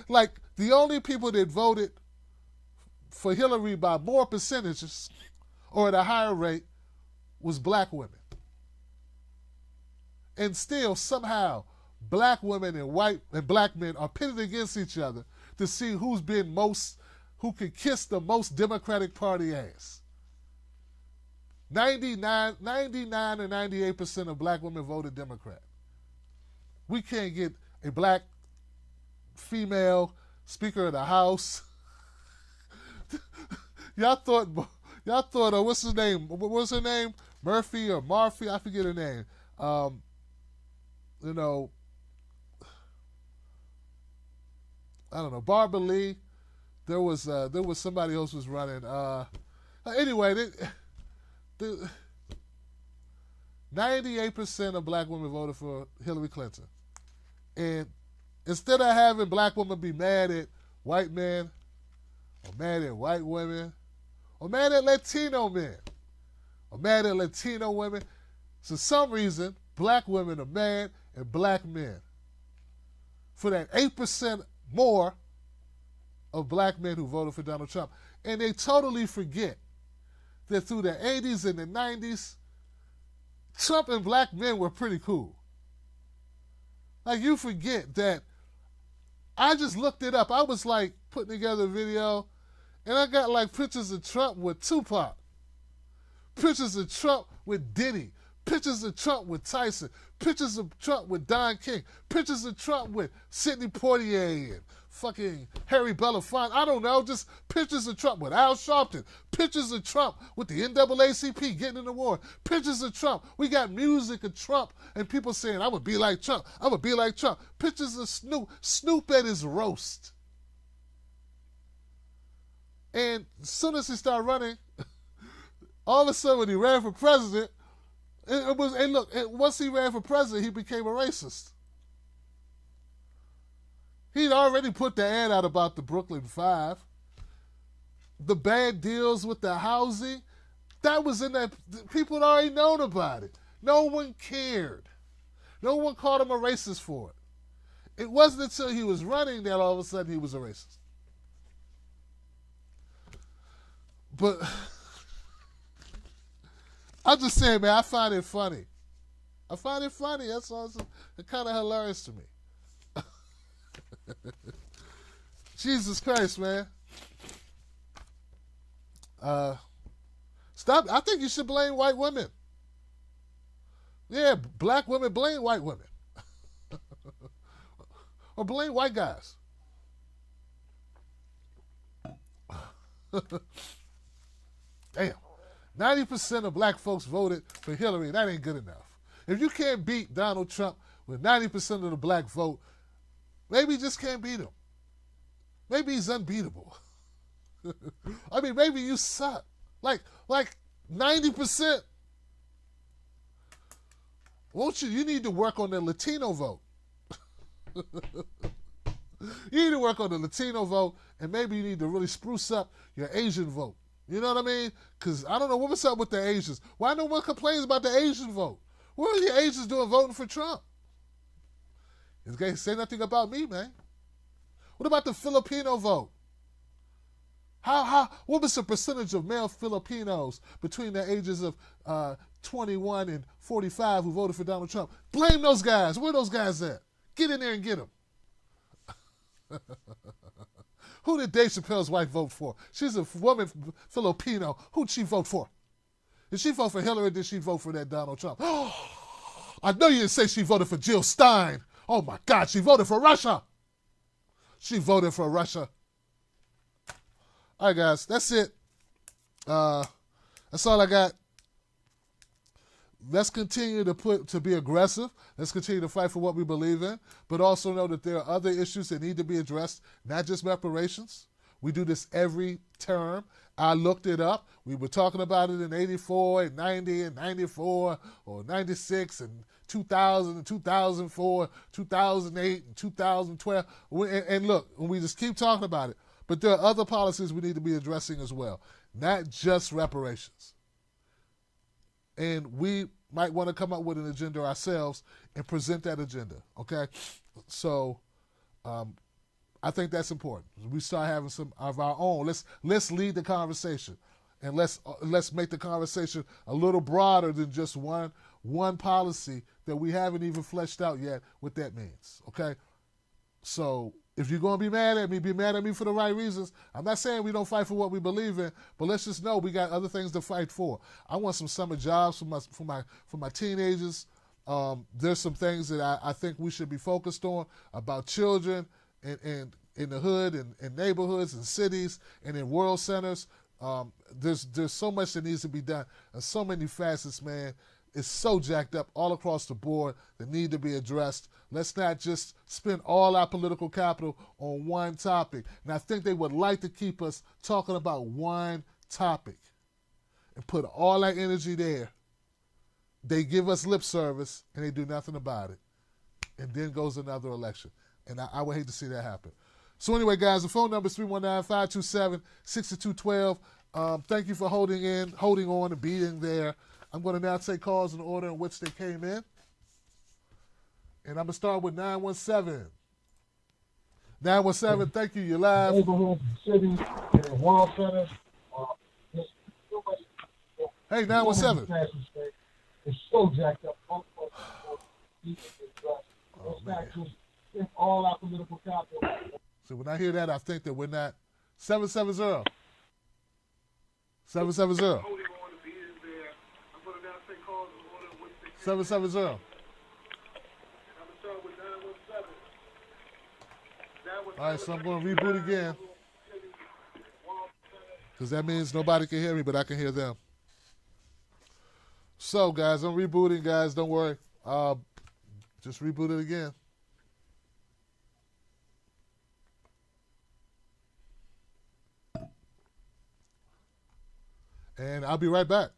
only people that voted for Hillary by more percentages or at a higher rate was black women. And still, somehow, black women and black men are pitted against each other to see who can kiss the most Democratic Party ass. 99 or 98% of black women voted Democrat. We can't get a black female Speaker of the House. Y'all thought, what's his name? What's her name? Murphy or Marphy? I forget her name. I don't know. Barbara Lee. There was somebody else was running. Anyway, 98% of black women voted for Hillary Clinton. And instead of having black women be mad at white men, or mad at white women, or mad at Latino men, or mad at Latino women, for some reason, black women are mad at black men. For that 8% more of black men who voted for Donald Trump. And they totally forget that through the 80s and the 90s, Trump and black men were pretty cool. Like, you forget that. I just looked it up. I was like putting together a video, and I got like pictures of Trump with Tupac, pictures of Trump with Diddy, pictures of Trump with Tyson, pictures of Trump with Don King, pictures of Trump with Sidney Poitier and fucking Harry Belafonte. I don't know. Just pictures of Trump with Al Sharpton. Pictures of Trump with the NAACP getting in the war. Pictures of Trump. We got music of Trump and people saying, I'm going to be like Trump. I'm going to be like Trump. Pictures of Snoop. Snoop at his roast. And as soon as he started running, all of a sudden when he ran for president, once he ran for president, he became a racist. He'd already put the ad out about the Brooklyn Five. The bad deals with the housing, that was in that. People had already known about it. No one cared. No one called him a racist for it. It wasn't until he was running that all of a sudden he was a racist. But I'm just saying, man, I find it funny. I find it funny. That's all. It's kind of hilarious to me. Jesus Christ, man. Stop. I think you should blame white women. Yeah, black women blame white women. Or blame white guys. Damn. 90% of black folks voted for Hillary. That ain't good enough. If you can't beat Donald Trump with 90% of the black vote, maybe you just can't beat him. Maybe he's unbeatable. I mean, maybe you suck. Like 90%. Won't you? You need to work on the Latino vote. You need to work on the Latino vote, and maybe you need to really spruce up your Asian vote. You know what I mean? Because I don't know what's up with the Asians. Why no one complains about the Asian vote? What are the Asians doing voting for Trump? This guy say nothing about me, man. What about the Filipino vote? What was the percentage of male Filipinos between the ages of 21 and 45 who voted for Donald Trump? Blame those guys. Where are those guys at? Get in there and get them. Who did Dave Chappelle's wife vote for? She's a woman Filipino. Who'd she vote for? Did she vote for Hillary or did she vote for that Donald Trump? I know you didn't say she voted for Jill Stein. Oh my God, she voted for Russia. She voted for Russia. All right, guys, that's it. That's all I got. Let's continue to be aggressive. Let's continue to fight for what we believe in, but also know that there are other issues that need to be addressed, not just reparations. We do this every term. I looked it up. We were talking about it in 84 and 90 and 94 or 96 and 2000 and 2004, 2008 and 2012. And look, we just keep talking about it. But there are other policies we need to be addressing as well, not just reparations. And we might want to come up with an agenda ourselves and present that agenda, okay? So I think that's important. We start having some of our own. Let's lead the conversation, and let's make the conversation a little broader than just one policy that we haven't even fleshed out yet what that means, okay? So if you're going to be mad at me for the right reasons. I'm not saying we don't fight for what we believe in, but let's just know we got other things to fight for. I want some summer jobs for my teenagers. There's some things that I think we should be focused on about children and in the hood and in neighborhoods and cities and in world centers. There's so much that needs to be done and so many facets, man. It's so jacked up all across the board that need to be addressed. Let's not just spend all our political capital on one topic. And I think they would like to keep us talking about one topic and put all our energy there. They give us lip service and they do nothing about it. And then goes another election. And I would hate to see that happen. So anyway, guys, the phone number is 319-527-6212. Thank you for holding on, and being there. I'm going to now take calls in the order in which they came in. And I'm going to start with 917. 917, thank you. You're live. Neighborhoods, cities, and world centers. Hey, 917. It's so jacked up. All our political capital. So when I hear that, I think that we're not. 770. 770. 770. All right, so I'm going to reboot again. Because that means nobody can hear me, but I can hear them. So, guys, I'm rebooting, guys. Don't worry. Just reboot it again. And I'll be right back.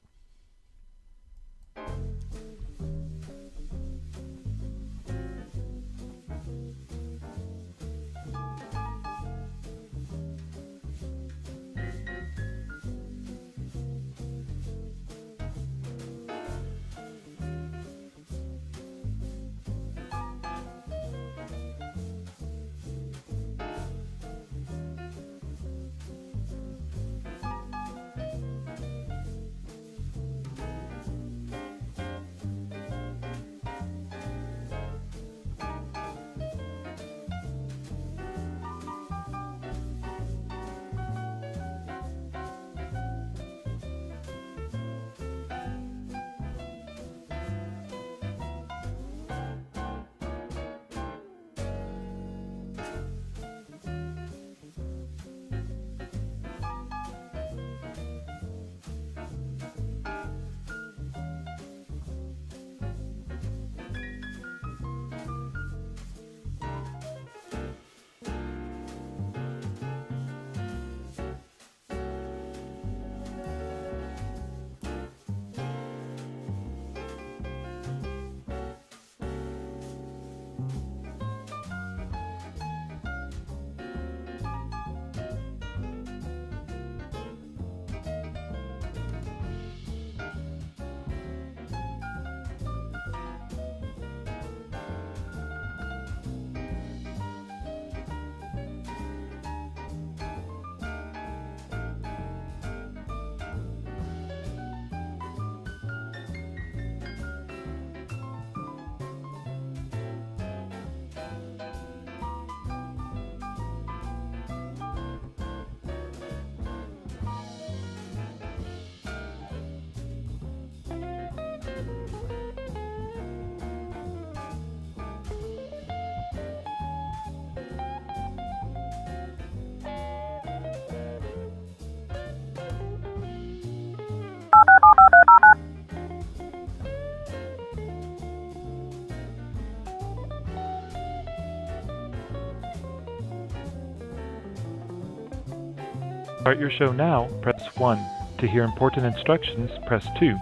Start your show now, press 1. To hear important instructions, press 2.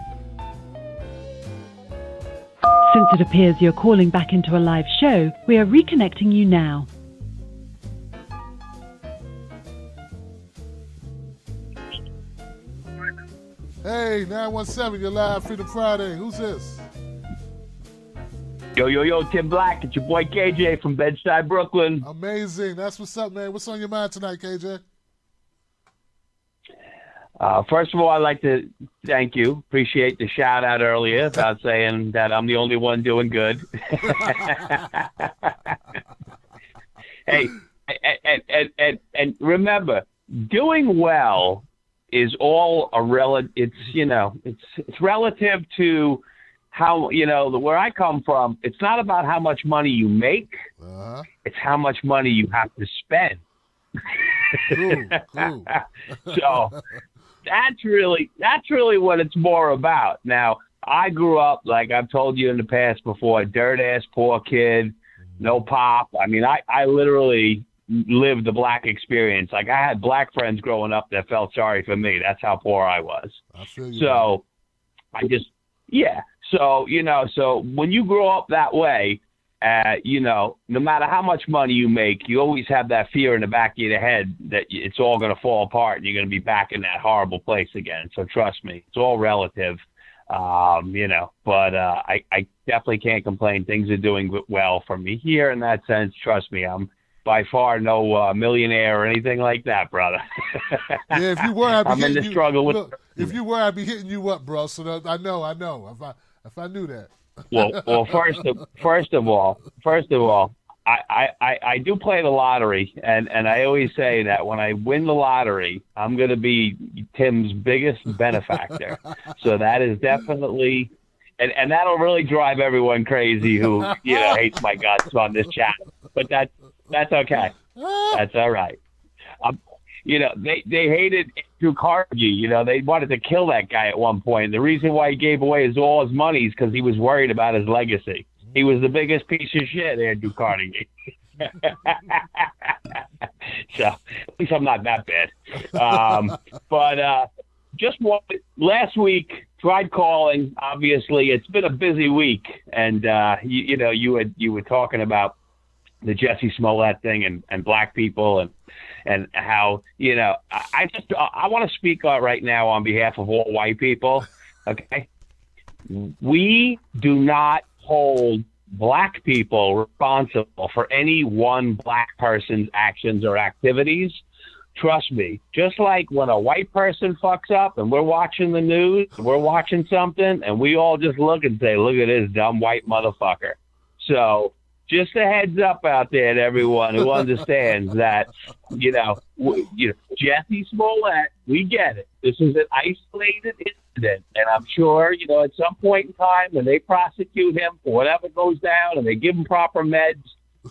Since it appears you're calling back into a live show, we are reconnecting you now. Hey, 917, you're live, Freedom Friday. Who's this? Yo, Tim Black. It's your boy KJ from Bed-Stuy, Brooklyn. Amazing. That's what's up, man. What's on your mind tonight, KJ? First of all, I'd like to thank you. Appreciate the shout out earlier about saying that I'm the only one doing good. Hey, and remember, doing well is all a relative. It's relative to how, where I come from. It's not about how much money you make. Uh-huh. It's how much money you have to spend. Cool. So that's really what it's more about. Now, I grew up, like I've told you in the past before, a dirt-ass poor kid, no pop. I mean, I literally lived the black experience. Like, I had black friends growing up that felt sorry for me. That's how poor I was. I feel you. So so when you grow up that way, no matter how much money you make, you always have that fear in the back of your head that it's all going to fall apart and you're going to be back in that horrible place again. So trust me, it's all relative, but I definitely can't complain. Things are doing well for me here in that sense. Trust me, I'm by far no millionaire or anything like that, brother. Yeah, if you were, I'd be I'm in the struggle with. Look, if you were, I'd be hitting you up, bro. So that, I know. If I knew that. Well, first of all, I do play the lottery, and I always say that when I win the lottery, I'm going to be Tim's biggest benefactor. So that is definitely, and that'll really drive everyone crazy who hates my guts on this chat. But that's okay. That's all right. You know, they hated Andrew Carnegie. You know, they wanted to kill that guy at one point. The reason why he gave away all his money is because he was worried about his legacy. He was the biggest piece of shit, Andrew Carnegie. So at least I'm not that bad. But just last week, tried calling. Obviously, it's been a busy week, and you were talking about the Jesse Smollett thing and black people and how, you know, I want to speak right now on behalf of all white people. Okay, we do not hold black people responsible for any one black person's actions or activities. Trust me, just like when a white person fucks up and we're watching the news, we're watching something, and we all just look and say, look at this dumb white motherfucker. So just a heads up out there to everyone who understands that, you know, Jesse Smollett, we get it. This is an isolated incident. And I'm sure, you know, at some point in time when they prosecute him for whatever goes down and they give him proper meds,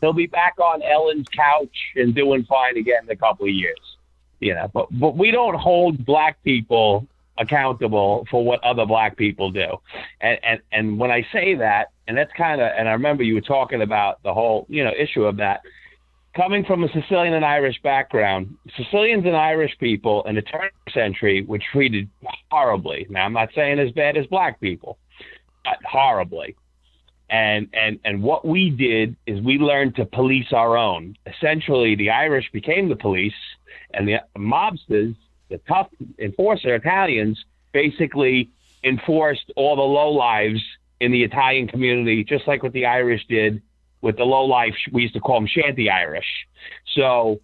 he'll be back on Ellen's couch and doing fine again in a couple of years. You know, but we don't hold black people accountable for what other black people do. And when I say that, and that's kind of, and I remember you were talking about the whole, you know, issue of that. Coming from a Sicilian and Irish background, Sicilians and Irish people in the turn of the century were treated horribly. Now, I'm not saying as bad as black people, but horribly. And what we did is we learned to police our own. Essentially, the Irish became the police, and the mobsters, the tough enforcer Italians, basically enforced all the lowlives in the Italian community, just like what the Irish did with the lowlife. We used to call them shanty Irish. So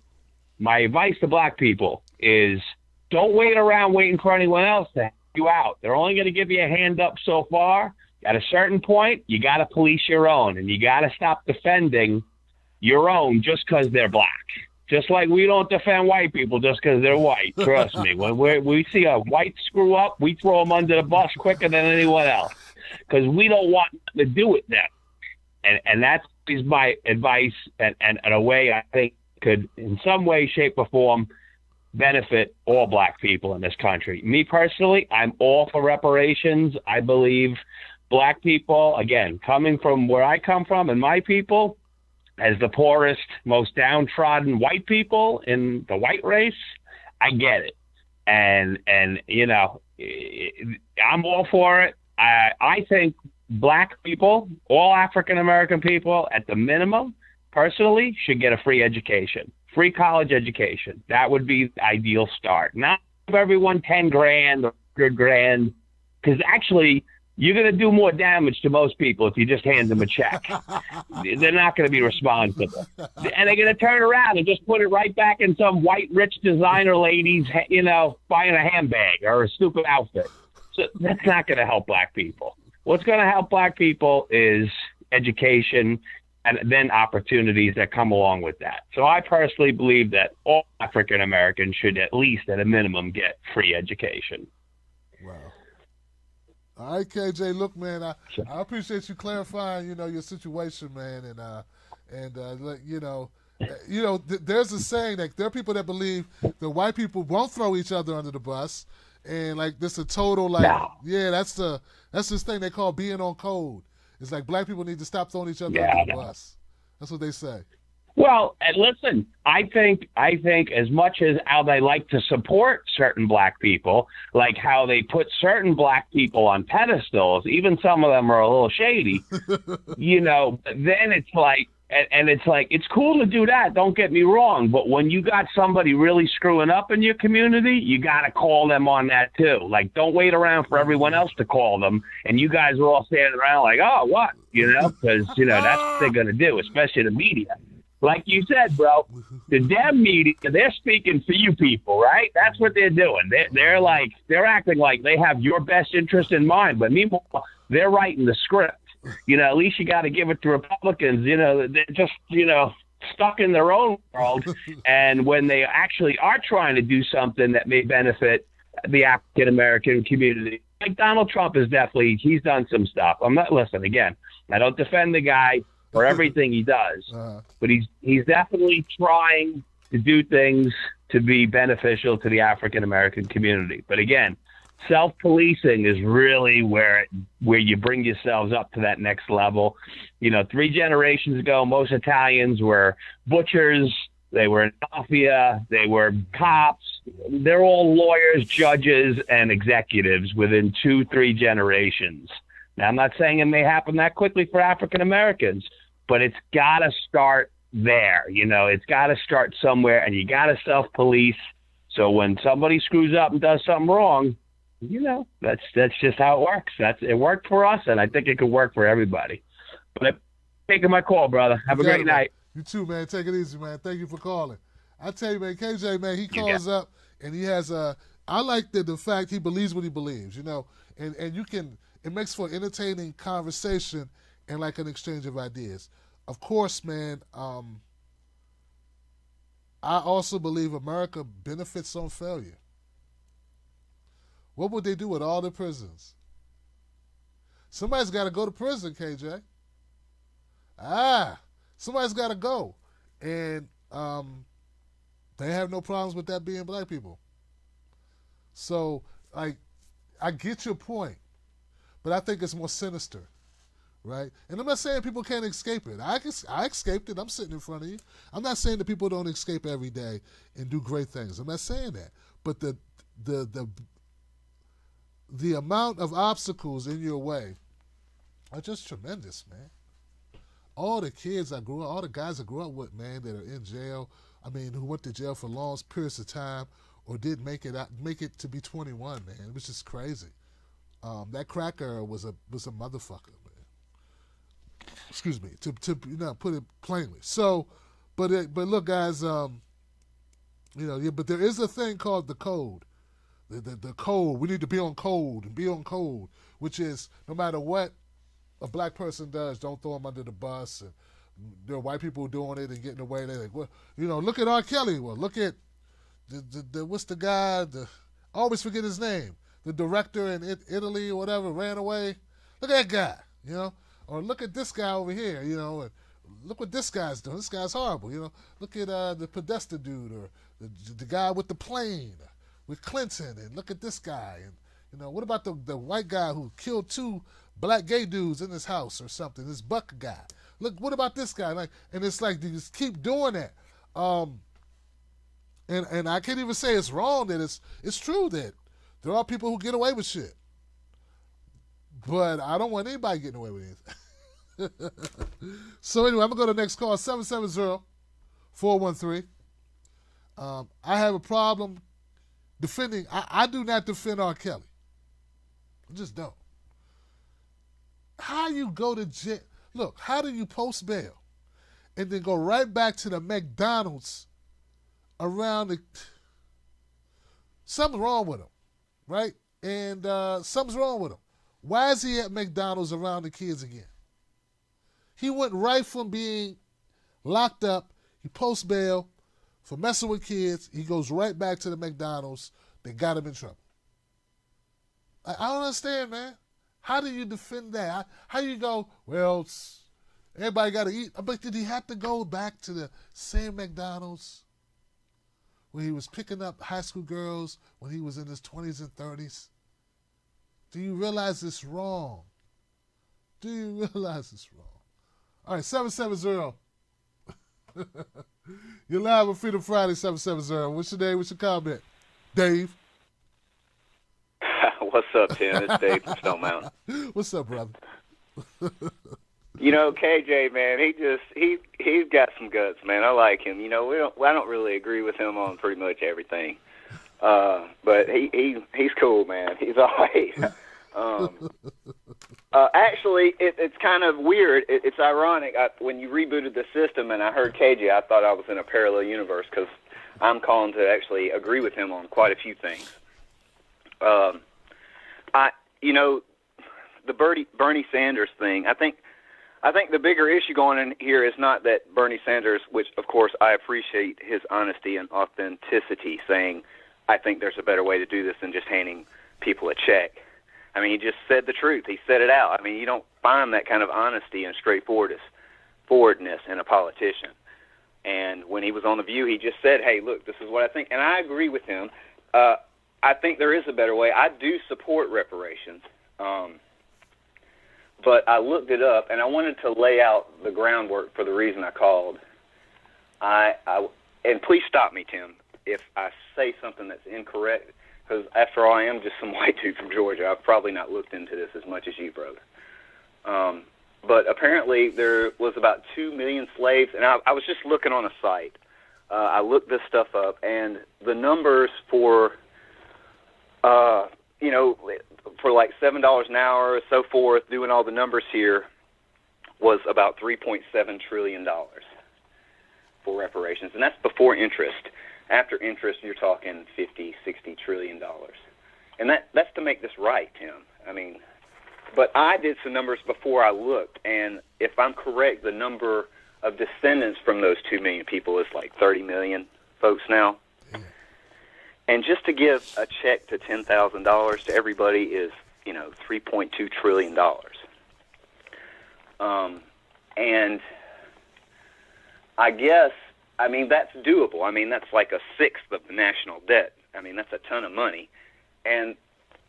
my advice to black people is don't wait around waiting for anyone else to help you out. They're only going to give you a hand up so far. At a certain point, you got to police your own, and you got to stop defending your own just because they're black. Just like we don't defend white people just because they're white. Trust me. When we see a white screw up, we throw them under the bus quicker than anyone else because we don't want to do with them. And that is my advice, and a way I think could, in some way, shape, or form, benefit all black people in this country. Me personally, I'm all for reparations. I believe black people, again, coming from where I come from and my people, as the poorest, most downtrodden white people in the white race, I get it. And you know, I'm all for it. I think black people, all African-American people, at the minimum, personally, should get a free education, free college education. That would be the ideal start. Not give everyone 10 grand or 100 grand, because actually, you're going to do more damage to most people if you just hand them a check. They're not going to be responsible. And they're going to turn around and just put it right back in some white, rich designer lady's, you know, buying a handbag or a stupid outfit. So that's not going to help black people. What's going to help black people is education and then opportunities that come along with that. So I personally believe that all African Americans should at least, at a minimum, get free education. Wow. All right, KJ. Look, man, I appreciate you clarifying, you know, your situation, man, there's a saying that there are people that believe that white people won't throw each other under the bus, and like this a total that's this thing they call being on code. It's like black people need to stop throwing each other under the bus. That's what they say. Well, and listen, I think as much as how they like to support certain black people, like how they put certain black people on pedestals, even some of them are a little shady, you know, then it's like, and it's like, it's cool to do that, don't get me wrong, but when you got somebody really screwing up in your community, you got to call them on that too. Like, don't wait around for everyone else to call them, and you guys are all standing around like, oh, what? You know, because, you know, that's what they're going to do, especially the media. Like you said, bro, the damn media, they're speaking for you people, right? That's what they're doing. They're acting like they have your best interest in mind, but meanwhile, they're writing the script. You know, at least you got to give it to Republicans. You know, they're just, you know, stuck in their own world. And when they actually are trying to do something that may benefit the African-American community, like Donald Trump he's done some stuff. Listen, again, I don't defend the guy. for everything he does. Uh-huh. But he's definitely trying to do things to be beneficial to the African American community. But again, self-policing is really where you bring yourselves up to that next level. 3 generations ago, most Italians were butchers, they were mafia, they were cops. They're all lawyers, judges, and executives within 2-3 generations. Now, I'm not saying it may happen that quickly for African Americans, but it's got to start there. It's got to start somewhere, and you got to self-police. So when somebody screws up and does something wrong, that's just how it works. It worked for us, and I think it could work for everybody. But taking my call, brother. Have a great night. You too, man. Take it easy, man. Thank you for calling. I tell you, man, KJ, man, he calls up and he has I like the fact he believes what he believes, and you can. It makes for an entertaining conversation and like an exchange of ideas. Of course, man. I also believe America benefits on failure. What would they do with all the prisons? Somebody's got to go to prison, KJ. Somebody's got to go. And they have no problems with that being black people. So, I get your point, but I think it's more sinister, right? And I'm not saying people can't escape it. I escaped it. I'm sitting in front of you. I'm not saying that people don't escape every day and do great things. I'm not saying that. But the amount of obstacles in your way are just tremendous, man. All the kids all the guys I grew up with, man, that are in jail, who went to jail for long periods of time or didn't make it to be 21, man. It was just crazy. That cracker was a motherfucker, man. Excuse me, to put it plainly. So, but look, guys, but there is a thing called the code. The code. We need to be on code and be on code, which is no matter what a black person does, don't throw them under the bus. And there are white people doing it and getting away. They're like, well, look at R. Kelly. Well, look at the what's the guy? I always forget his name. The director in Italy or whatever ran away. Look at that guy, Or look at this guy over here, and look what this guy's doing. This guy's horrible, Look at the Podesta dude or the guy with the plane with Clinton, and look at this guy. And what about the white guy who killed 2 black gay dudes in his house or something? This Buck guy. Look, what about this guy? And it's like they just keep doing that. And I can't even say it's wrong that it's true that there are people who get away with shit. But I don't want anybody getting away with anything. So anyway, I'm going to go to the next call, 770-413. I have a problem defending. I do not defend R. Kelly. I just don't. How you go to jail? Look, how do you post bail and then go right back to the McDonald's around the... Something's wrong with him, right? And something's wrong with him. Why is he at McDonald's around the kids again? He went right from being locked up, he posts bail for messing with kids, he goes right back to the McDonald's that got him in trouble. I don't understand, man. How do you defend that? How do you go, well, everybody got to eat? But did he have to go back to the same McDonald's where he was picking up high school girls when he was in his 20s and 30s? Do you realize it's wrong? Do you realize it's wrong? All right, 770. You're live on Freedom Friday, 770. What's your name? What's your comment? Dave. What's up, Tim? It's Dave from Stone Mountain. What's up, brother? KJ, man, he's got some guts, man. I like him. I don't really agree with him on pretty much everything. But he's cool, man. He's all right. Actually, it's kind of weird. It's ironic. When you rebooted the system and I heard KJ, I thought I was in a parallel universe because I'm calling to actually agree with him on quite a few things. The Bernie Sanders thing, I think the bigger issue going in here is not that Bernie Sanders, which of course I appreciate his honesty and authenticity, saying, I think there's a better way to do this than just handing people a check. I mean, he just said the truth. He said it out. I mean, you don't find that kind of honesty and straightforwardness straightforwardness in a politician. And when he was on The View, he just said, hey, look, this is what I think. And I agree with him. I think there is a better way. I do support reparations. But I looked it up, and I wanted to lay out the groundwork for the reason I called. And please stop me, Tim, if I say something that's incorrect, because after all, I am just some white dude from Georgia. I've probably not looked into this as much as you, brother. But apparently there was about 2 million slaves, and I was just looking on a site. I looked this stuff up, and the numbers for, for like $7 an hour or so forth, doing all the numbers here, was about $3.7 trillion for reparations, and that's before interest. After interest, you're talking $50, $60 trillion. And that's to make this right, Tim. I mean, but I did some numbers before I looked, and if I'm correct, the number of descendants from those 2 million people is like 30 million folks now. And just to give a check to $10,000 to everybody is, $3.2 trillion. And I guess, that's doable. That's like a sixth of the national debt. That's a ton of money. And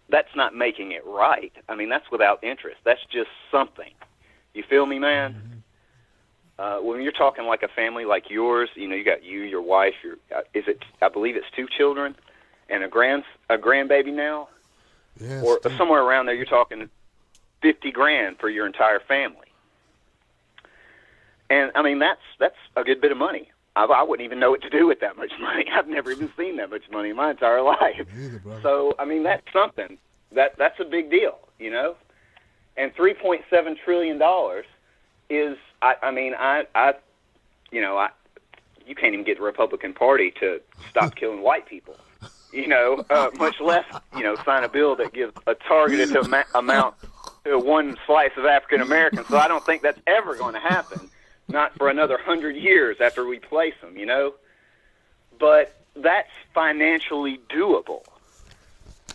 that's not making it right. That's without interest. That's just something. You feel me, man? When you're talking like a family like yours, you got you, your wife, I believe it's 2 children and a grandbaby now? Yes, or somewhere around there, you're talking $50,000 for your entire family. And that's a good bit of money. I wouldn't even know what to do with that much money. I've never even seen that much money in my entire life. Neither, so that's something. That's a big deal, And $3.7 trillion is, you can't even get the Republican Party to stop killing white people. Much less, sign a bill that gives a targeted amount to one slice of African Americans. So I don't think that's ever going to happen. Not for another 100 years after we place them, But that's financially doable.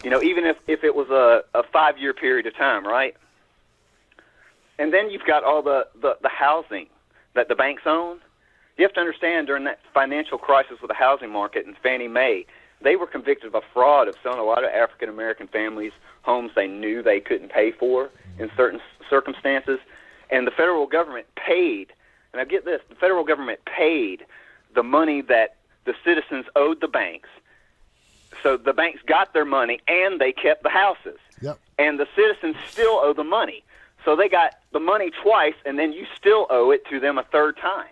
Even if it was a 5-year period of time, right? And then you've got all the housing that the banks own. You have to understand, during that financial crisis with the housing market and Fannie Mae, they were convicted of a fraud of selling a lot of African-American families homes they knew they couldn't pay for in certain circumstances. And the federal government paid, and I get this, the federal government paid the money that the citizens owed the banks. So the banks got their money, and they kept the houses. Yep. And the citizens still owe the money. So they got the money twice, and then you still owe it to them a third time.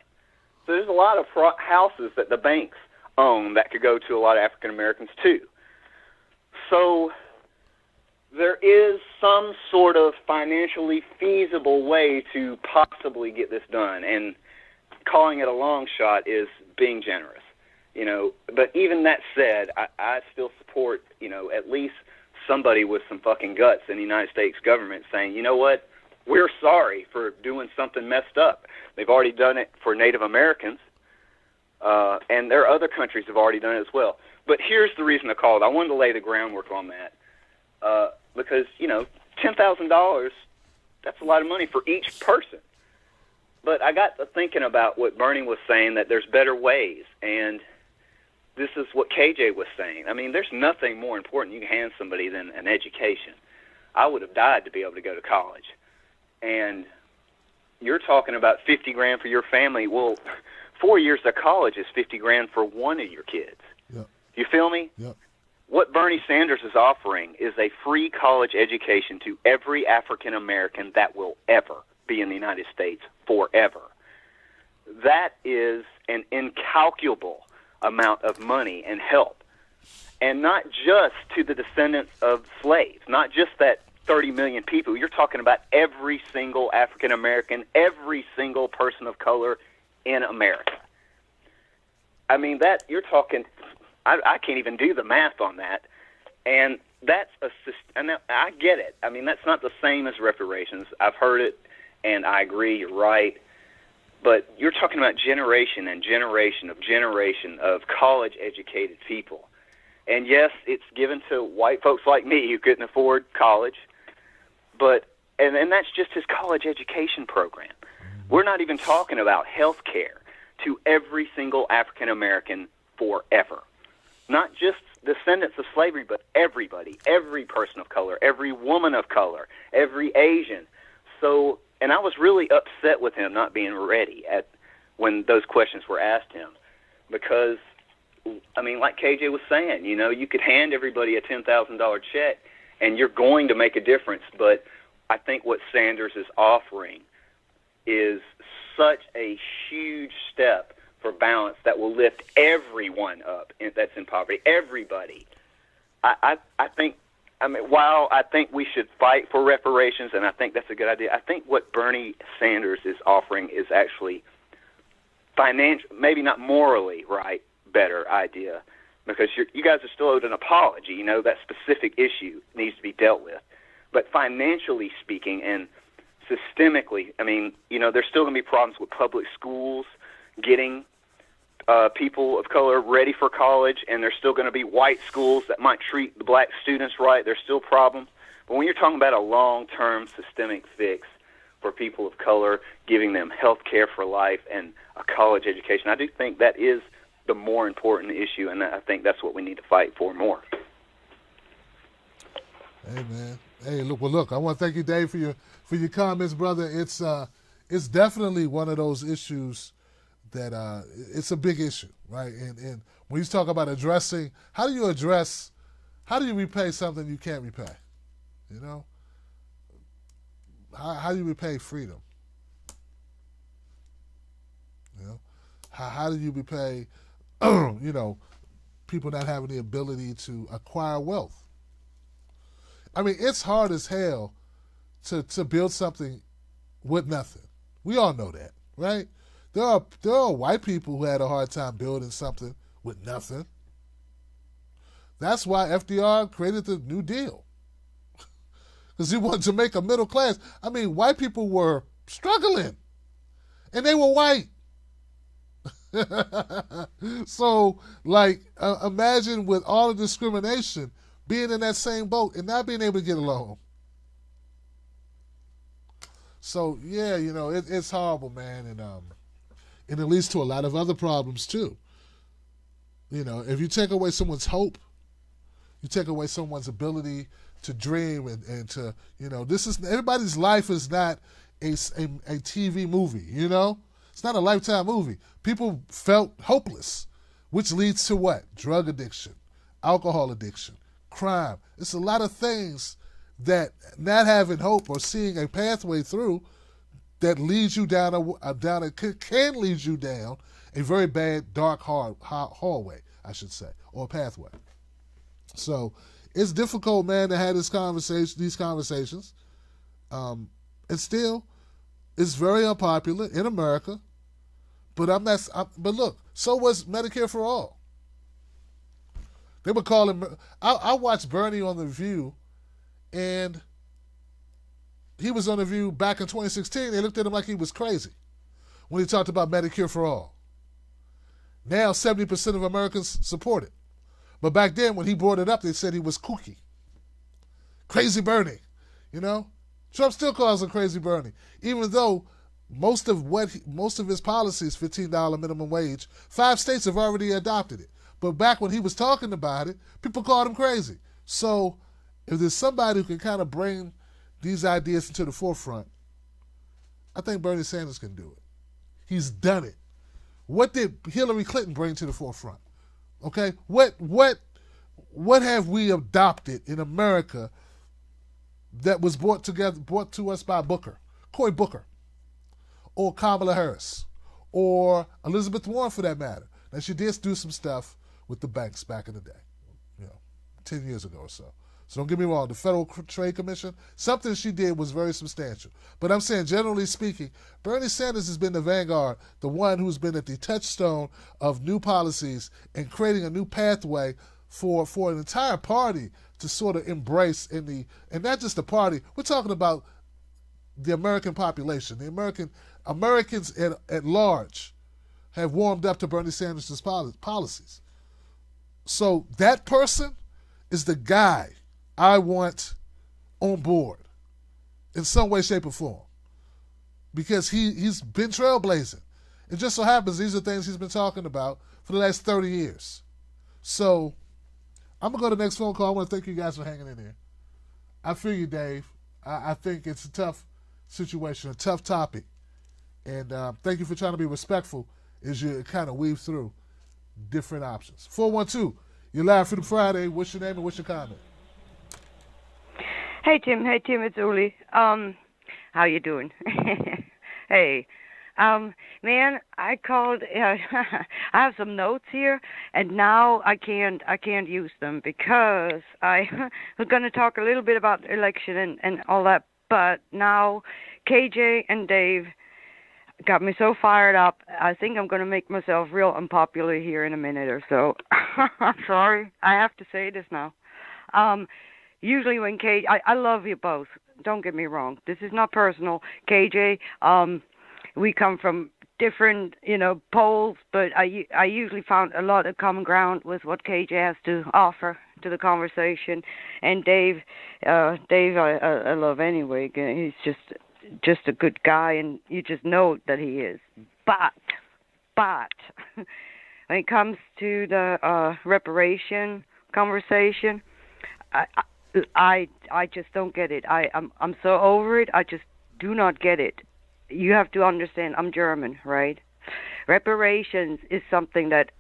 So there's a lot of houses that the banks own that could go to a lot of African Americans too. So there is some sort of financially feasible way to possibly get this done, and calling it a long shot is being generous. But even that said, I still support, at least somebody with some fucking guts in the United States government saying, you know what, we're sorry for doing something messed up. They've already done it for Native Americans, and there are other countries have already done it as well. But here's the reason I called. I wanted to lay the groundwork on that because, $10,000, that's a lot of money for each person. But I got to thinking about what Bernie was saying, that there's better ways, and this is what KJ was saying. There's nothing more important you can hand somebody than an education. I would have died to be able to go to college. And you're talking about $50,000 for your family. Well, 4 years of college is $50,000 for one of your kids. Yep. You feel me? Yep. What Bernie Sanders is offering is a free college education to every African American that will ever be in the United States forever. That is an incalculable amount of money and help. And not just to the descendants of slaves, not just that 30 million people. You're talking about every single African American, every single person of color in America. That you're talking, I can't even do the math on that. And that's and I get it. That's not the same as reparations. I've heard it, and I agree, you're right. But you're talking about generation and generation of college-educated people. And yes, it's given to white folks like me who couldn't afford college, but and that's just his college education program. We're not even talking about health care to every single African American forever. Not just descendants of slavery, but everybody, every person of color, every woman of color, every Asian. So, and I was really upset with him not being ready when those questions were asked him, because, I mean, like KJ was saying, you know, you could hand everybody a $10,000 check and you're going to make a difference, but I think what Sanders is offering is such a huge step for balance that will lift everyone up that's in poverty, everybody. I think, I mean, while I think we should fight for reparations, and I think that's a good idea, I think what Bernie Sanders is offering is actually maybe not morally right, better idea, because you guys are still owed an apology. You know, that specific issue needs to be dealt with. But financially speaking and systemically, I mean, you know, there's still going to be problems with public schools getting people of color ready for college, and there's still going to be white schools that might treat the black students right. There's still problems. But when you're talking about a long-term systemic fix for people of color, giving them health care for life and a college education, I do think that is the more important issue, and I think that's what we need to fight for more. Hey, man. Hey, look, I want to thank you, Dave, for your comments, brother. It's definitely one of those issues that it's a big issue, right? And when you talk about addressing, how do you repay something you can't repay? You know? How do you repay freedom? You know? How do you repay, you know, people not having the ability to acquire wealth? I mean, it's hard as hell to build something with nothing. We all know that, right? There are white people who had a hard time building something with nothing. That's why FDR created the New Deal, because he wanted to make a middle class. I mean, white people were struggling, and they were white. So, like, imagine with all the discrimination, being in that same boat and not being able to get along. So, yeah, you know, it's horrible, man, and it leads to a lot of other problems too. You know, if you take away someone's hope, you take away someone's ability to dream and to, you know, everybody's life is not a TV movie, you know? It's not a Lifetime movie. People felt hopeless, which leads to what? Drug addiction, alcohol addiction, crime. It's a lot of things that not having hope or seeing a pathway through that leads you can lead you down a very bad, dark, hallway, I should say, or pathway. So it's difficult, man, to have these conversations. And still, it's very unpopular in America. But but look, so was Medicare for All. They were calling. I watched Bernie on The View, and he was on The View back in 2016. They looked at him like he was crazy when he talked about Medicare for All. Now 70% of Americans support it. But back then, when he brought it up, they said he was kooky. Crazy Bernie, you know? Trump still calls him Crazy Bernie, even though most of his policies, $15 minimum wage, 5 states have already adopted it. But back when he was talking about it, people called him crazy. So if there's somebody who can kind of bring these ideas into the forefront, I think Bernie Sanders can do it. He's done it. What did Hillary Clinton bring to the forefront? Okay? What have we adopted in America that was brought to us by Cory Booker, or Kamala Harris, or Elizabeth Warren for that matter? Now, she did do some stuff with the banks back in the day, 10 years ago or so. So don't get me wrong, the Federal Trade Commission, something she did was very substantial. But I'm saying, generally speaking, Bernie Sanders has been the vanguard, the one who's been at the touchstone of new policies and creating a new pathway for an entire party to sort of embrace and not just the party, we're talking about the American population. The Americans at large have warmed up to Bernie Sanders' policies. So that person is the guy I want on board in some way, shape, or form. because he's been trailblazing. It just so happens these are things he's been talking about for the last 30 years. So I'm going to go to the next phone call. I want to thank you guys for hanging in there. I feel you, Dave. I think it's a tough situation, a tough topic. And thank you for trying to be respectful as you kind of weave through different options. 412, you're live for the Friday. What's your name and what's your comment? Hey, Tim. It's Uli. How you doing? Hey. Man, I called. I have some notes here, and now I can't use them because I was going to talk a little bit about the election and all that. But now, KJ and Dave got me so fired up. I think I'm going to make myself real unpopular here in a minute or so. I'm sorry. I have to say this now. Usually when I love you both. Don't get me wrong. This is not personal. KJ, we come from different, poles, but I usually found a lot of common ground with what KJ has to offer to the conversation. And Dave, I love anyway. He's just a good guy, and you just know that he is. But when it comes to the reparation conversation, I just don't get it. I'm so over it. I just do not get it. You have to understand, I'm German, right? Reparations is something that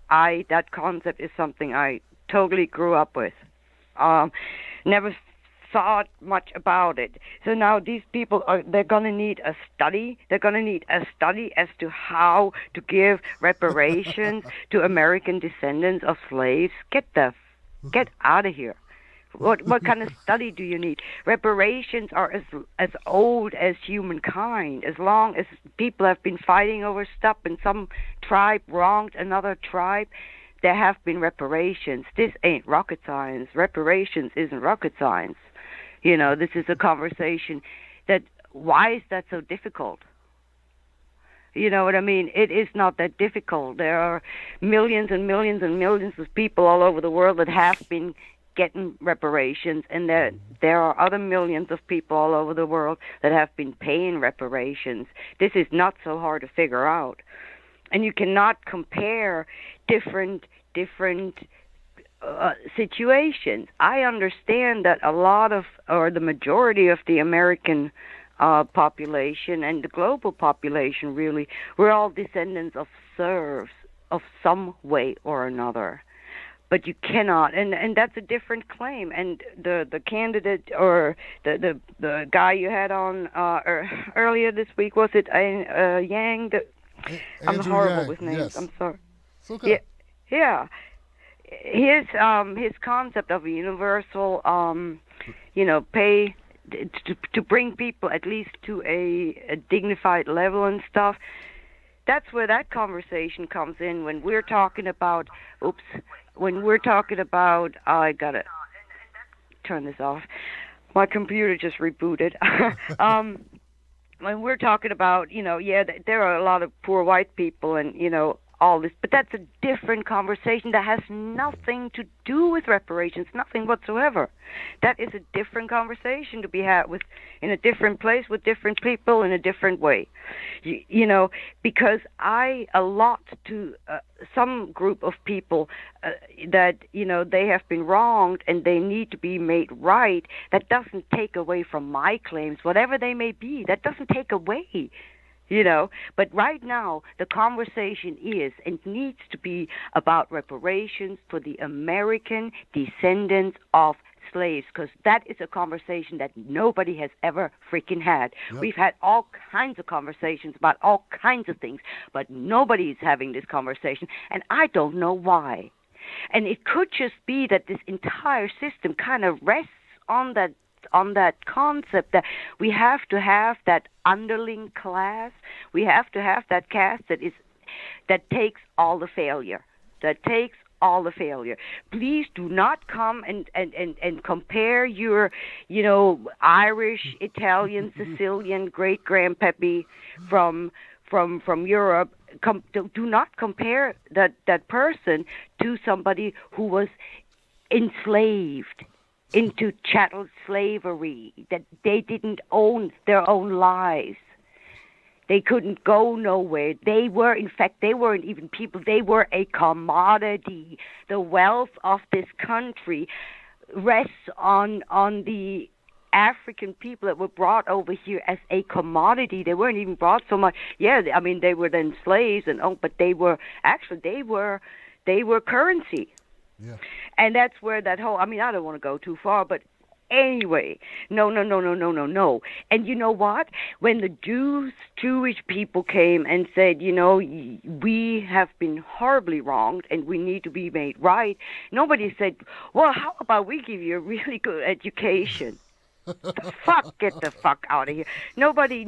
concept is something I totally grew up with. Never thought much about it. So now these people they're going to need a study. They're going to need a study as to how to give reparations to American descendants of slaves. Get out of here. What kind of study do you need? Reparations are as old as humankind. As long as people have been fighting over stuff and some tribe wronged another tribe, there have been reparations. This ain't rocket science. Reparations isn't rocket science. This is a conversation why is that so difficult? You know what I mean? It is not that difficult. There are millions and millions and millions of people all over the world that have been getting reparations, and there are other millions of people all over the world that have been paying reparations. This is not so hard to figure out, and you cannot compare different situations. I understand that a lot of, or the majority of the American population and the global population, really, we're all descendants of serfs of some way or another. But you cannot, and that's a different claim. And the candidate or the guy you had on earlier this week, was it Yang? I'm horrible Yang, with names. yes. I'm sorry. It's okay. Yeah. His concept of a universal, pay to bring people at least to a dignified level and stuff. That's where that conversation comes in when we're talking about. I gotta turn this off. My computer just rebooted. When we're talking about, there are a lot of poor white people and, all this, but that's a different conversation that has nothing to do with reparations, nothing whatsoever. That is a different conversation to be had in a different place with different people in a different way. Because I allot to some group of people that, they have been wronged and they need to be made right. That doesn't take away from my claims, whatever they may be. That doesn't take away. But right now the conversation is and needs to be about reparations for the American descendants of slaves, because that is a conversation that nobody has ever freaking had. Yep. We've had all kinds of conversations about all kinds of things, but nobody is having this conversation, and I don't know why. And it could just be that this entire system kind of rests on that concept that we have to have that underling class. We have to have that caste that takes all the failure. Please do not come and compare your, Irish, Italian, Sicilian great-grandpappy from Europe. Do not compare that person to somebody who was enslaved into chattel slavery, that they didn't own their own lives. They couldn't go nowhere. They weren't even people. They were a commodity. The wealth of this country rests on the African people that were brought over here as a commodity. They weren't even brought so much. Yeah, I mean, they were then slaves but they were currency. Yeah. And that's where that whole, I mean, I don't want to go too far, but anyway, no. And you know what? When the Jewish people came and said, we have been horribly wronged and we need to be made right, nobody said, well, how about we give you a really good education? Get the fuck out of here. Nobody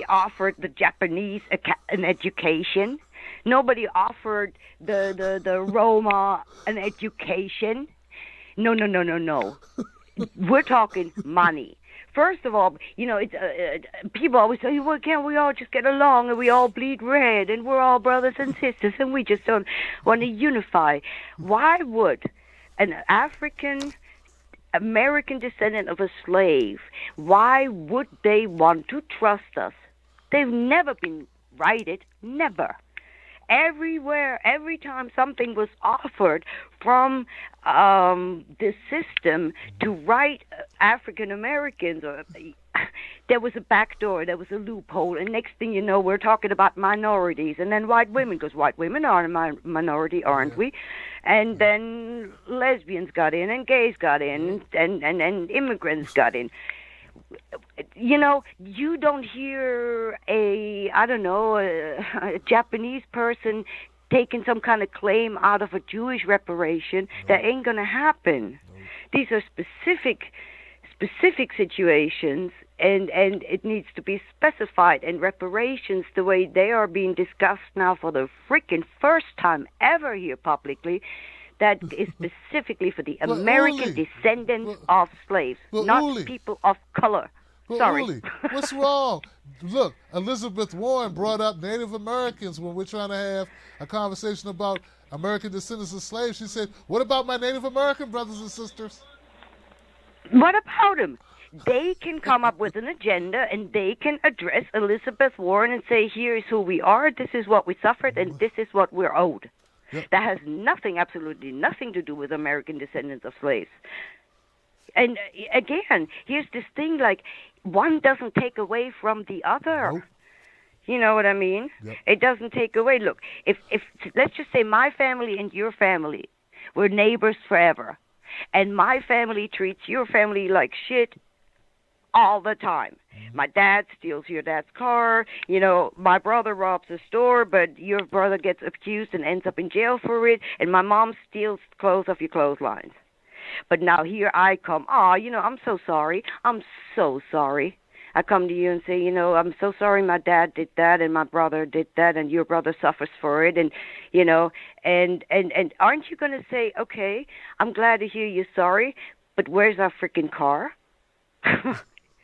offered the Japanese an education. Nobody offered the Roma an education. No. We're talking money. First of all, it's people always say, well, can't we all just get along and we all bleed red and we're all brothers and sisters and we just don't want to unify? Why would an American descendant of a slave, why would they want to trust us? They've never been righted, never. Everywhere, every time something was offered from the system to right African Americans, there was a back door, there was a loophole, and next thing you know, we're talking about minorities, and then white women, because white women are a minority, aren't we? And then lesbians got in, and gays got in, and immigrants got in. You don't hear a Japanese person taking some kind of claim out of a Jewish reparation. That ain't going to happen. These are specific situations, and it needs to be specified. And reparations, the way they are being discussed now for the freaking first time ever here publicly, that is specifically for the American descendants of slaves, not people of color. Sorry. Uli, what's wrong? Look, Elizabeth Warren brought up Native Americans when we're trying to have a conversation about American descendants of slaves. She said, what about my Native American brothers and sisters? What about them? They can come up with an agenda and they can address Elizabeth Warren and say, here's who we are, this is what we suffered, and this is what we're owed. Yep. That has absolutely nothing to do with American descendants of slaves. And again, here's this thing, like, one doesn't take away from the other. Nope. You know what I mean? Yep. It doesn't take away. Look, if let's just say my family and your family were neighbors forever, and my family treats your family like shit all the time. My dad steals your dad's car. My brother robs a store, but your brother gets accused and ends up in jail for it. And my mom steals clothes off your clotheslines. But now here I come. I'm so sorry. I'm so sorry. I come to you and say, I'm so sorry my dad did that and my brother did that and your brother suffers for it. And, and aren't you going to say, okay, I'm glad to hear you're sorry, but where's our freaking car?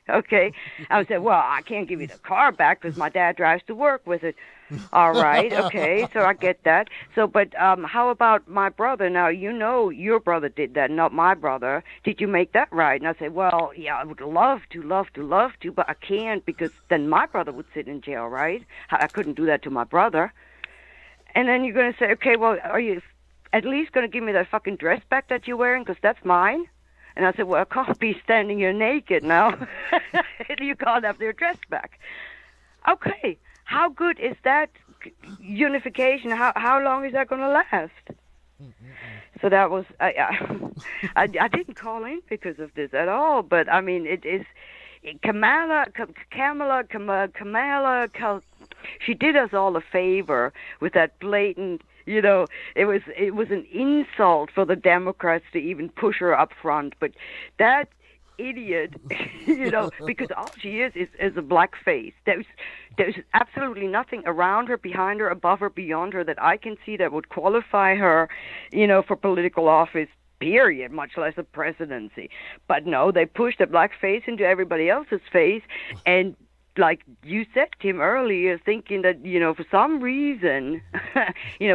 Okay. I would say, well, I can't give you the car back because my dad drives to work with it. All right. Okay. So I get that. So, but how about my brother? Now, your brother did that, not my brother. Did you make that right? And I say, well, yeah, I would love to, but I can't because then my brother would sit in jail, right? I couldn't do that to my brother. And then you're going to say, okay, well, are you at least going to give me that fucking dress back that you're wearing because that's mine? And I said, well, I can't be standing here naked now. You can't have their dress back. Okay, how good is that unification? How long is that going to last? So that was, I didn't call in because of this at all, but I mean, it is, Kamala, she did us all a favor with that blatant, it was an insult for the Democrats to even push her up front. But that idiot, because all she is a black face. There's absolutely nothing around her, behind her, above her, beyond her that I can see that would qualify her, for political office, period, much less a presidency. But no, they pushed a black face into everybody else's face, and like you said, Tim, earlier, thinking that, for some reason,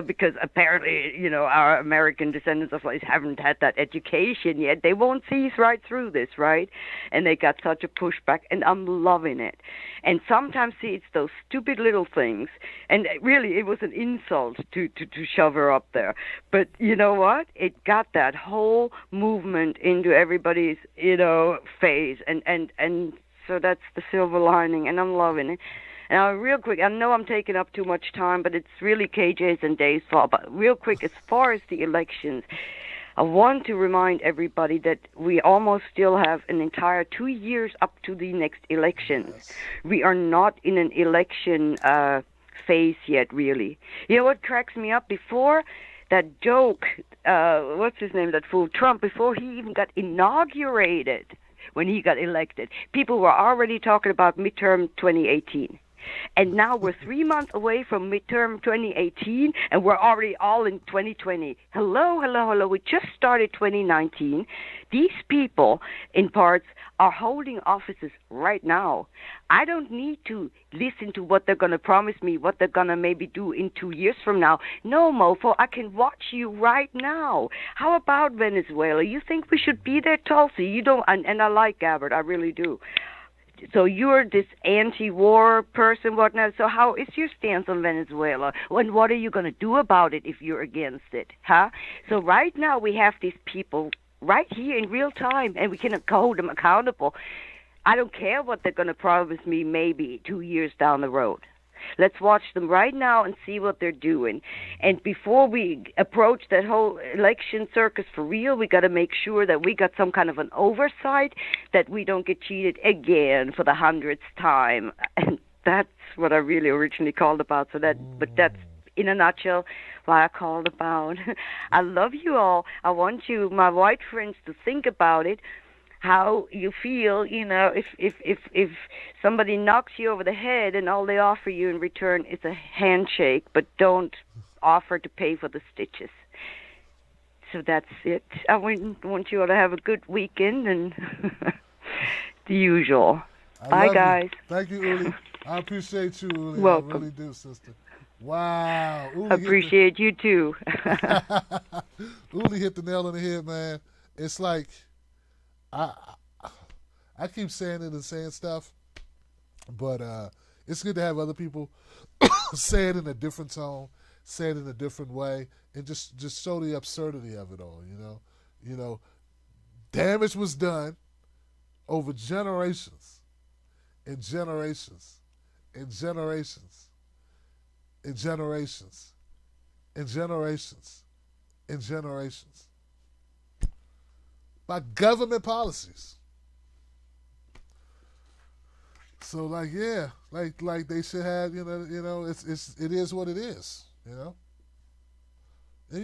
because apparently, our American descendants of slaves haven't had that education yet, they won't see right through this, right? And they got such a pushback, and I'm loving it. And sometimes, see, it's those stupid little things, and really, it was an insult to shove her up there. But you know what? It got that whole movement into everybody's, face, and so that's the silver lining, and I'm loving it. Now, real quick, I know I'm taking up too much time, but it's really KJ's and Dave's fault. But real quick, as far as the elections, I want to remind everybody that we almost still have an entire 2 years up to the next elections. Yes. We are not in an election phase yet, really. You know what cracks me up? Before that joke, what's his name, that fool, Trump, before he even got inaugurated, when he got elected, people were already talking about midterm 2018. And now we're 3 months away from midterm 2018, and we're already all in 2020. Hello. We just started 2019. These people, in parts, are holding offices right now. I don't need to listen to what they're going to promise me, what they're going to maybe do in 2 years from now. No, mofo, I can watch you right now. How about Venezuela? You think we should be there, Tulsi? You don't, and I like Gabbard, I really do. So you're this anti-war person, whatnot. So how is your stance on Venezuela? And what are you going to do about it if you're against it? Huh? So right now we have these people right here in real time, and we can hold them accountable. I don't care what they're going to promise me maybe 2 years down the road. Let's watch them right now and see what they're doing. And before we approach that whole election circus for real, we got to make sure that we got some kind of an oversight, that we don't get cheated again for the 100th time. And that's what I really originally called about. But that's, in a nutshell, what I called about. I love you all. I want you, my white friends, to think about it. How you feel, if somebody knocks you over the head and all they offer you in return is a handshake, but don't offer to pay for the stitches. So that's it. I want you all to have a good weekend and the usual. Bye, guys. Thank you, Uli. I appreciate you, Uli. Welcome. I really do, sister. Wow. Uli appreciate you too. Uli hit the nail on the head, man. It's like, I keep saying it and saying stuff, but it's good to have other people say it in a different tone, say it in a different way, and just show the absurdity of it all. Damage was done over generations and generations and generations and generations and generations and generations. By government policies. So like they should have, it is what it is, And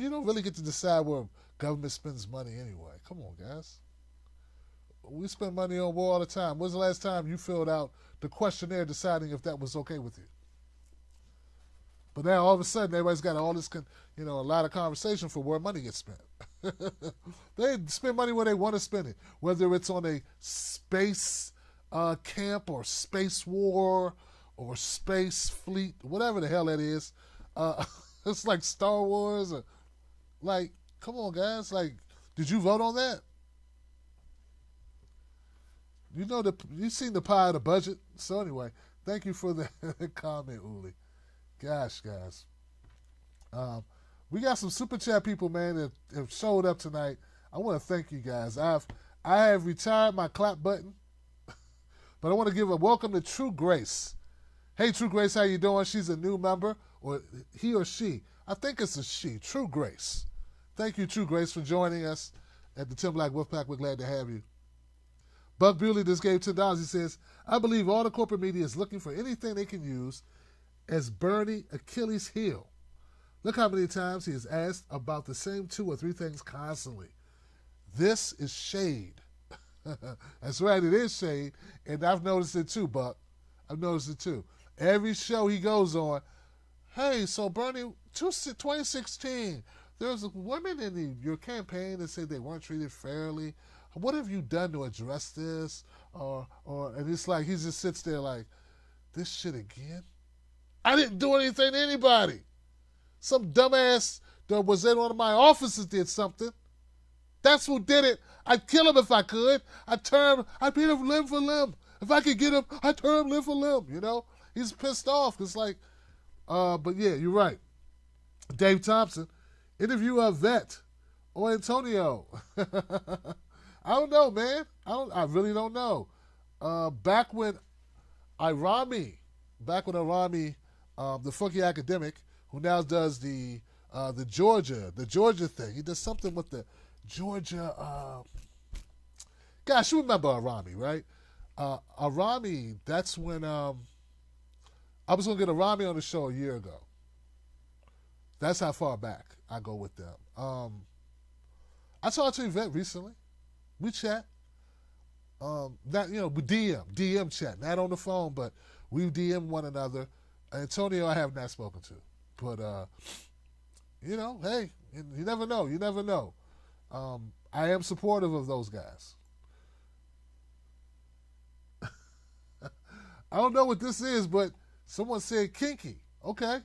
you don't really get to decide where government spends money anyway. Come on, guys. We spend money on war all the time. When's the last time you filled out the questionnaire deciding if that was okay with you? But now all of a sudden everybody's got all this, a lot of conversation for where money gets spent. They spend money where they want to spend it, whether it's on a space camp or space war or space fleet, whatever the hell that is. It's like Star Wars. Or, come on, guys. Did you vote on that? You've seen the pie of the budget. So anyway, thank you for the comment, Uli. Gosh, guys. We got some super chat people, man, that have showed up tonight. I want to thank you guys. I have retired my clap button, but I want to give a welcome to True Grace. Hey, True Grace, how you doing? She's a new member, or he or she. I think it's a she. True Grace. Thank you, True Grace, for joining us at the Tim Black Wolfpack. We're glad to have you. Buck Bewley just gave $10. He says, I believe all the corporate media is looking for anything they can use as Bernie Achilles' heel. Look how many times he has asked about the same 2 or 3 things constantly. This is shade. That's right, it is shade. And I've noticed it too, Buck. I've noticed it too. Every show he goes on, hey, so Bernie, 2016, there was women in your campaign that said they weren't treated fairly. What have you done to address this? And it's like he just sits there like, This shit again? I didn't do anything to anybody. Some dumbass that was in one of my offices did something. That's who did it. I'd kill him if I could. I'd beat him limb for limb. If I could get him, I'd turn him limb for limb, you know? He's pissed off. It's like, but yeah, you're right. Dave Thompson, interview a vet or Antonio. I don't know, man. I really don't know. Back when Irami, the funky academic, who now does the Georgia thing. He does something with the Georgia. Gosh, you remember Arami, right? Arami. That's when I was gonna get Arami on the show a year ago. That's how far back I go with them. I talked to Yvette recently. We chat. Not we DM chat, not on the phone, but we DM one another. Antonio, I have not spoken to, but hey, you never know. You never know. I am supportive of those guys. I don't know what this is, but someone said Kinky. Okay.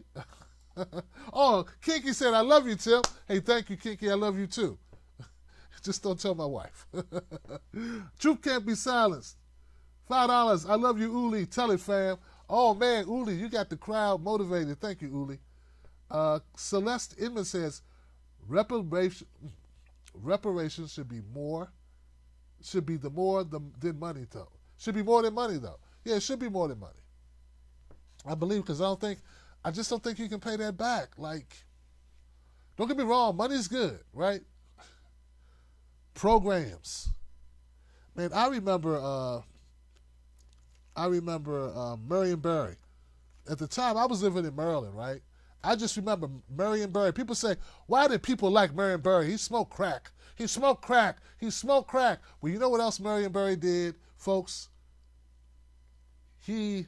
Oh, Kinky said, I love you, Tim. Hey, thank you, Kinky. I love you, too. Just don't tell my wife. Truth can't be silenced. $5. I love you, Uli. Tell it, fam. Oh, man, Uli, you got the crowd motivated. Thank you, Uli. Celeste Inman says, reparations should be more than money, though. Should be more than money, though. Yeah, it should be more than money. I believe, because I just don't think you can pay that back. Like, don't get me wrong, money's good, right? Programs. Man, I remember Marion Barry. At the time, I was living in Maryland, right? I just remember Marion Barry. People say, why did people like Marion Barry? He smoked crack. He smoked crack. He smoked crack. Well, you know what else Marion Barry did, folks? He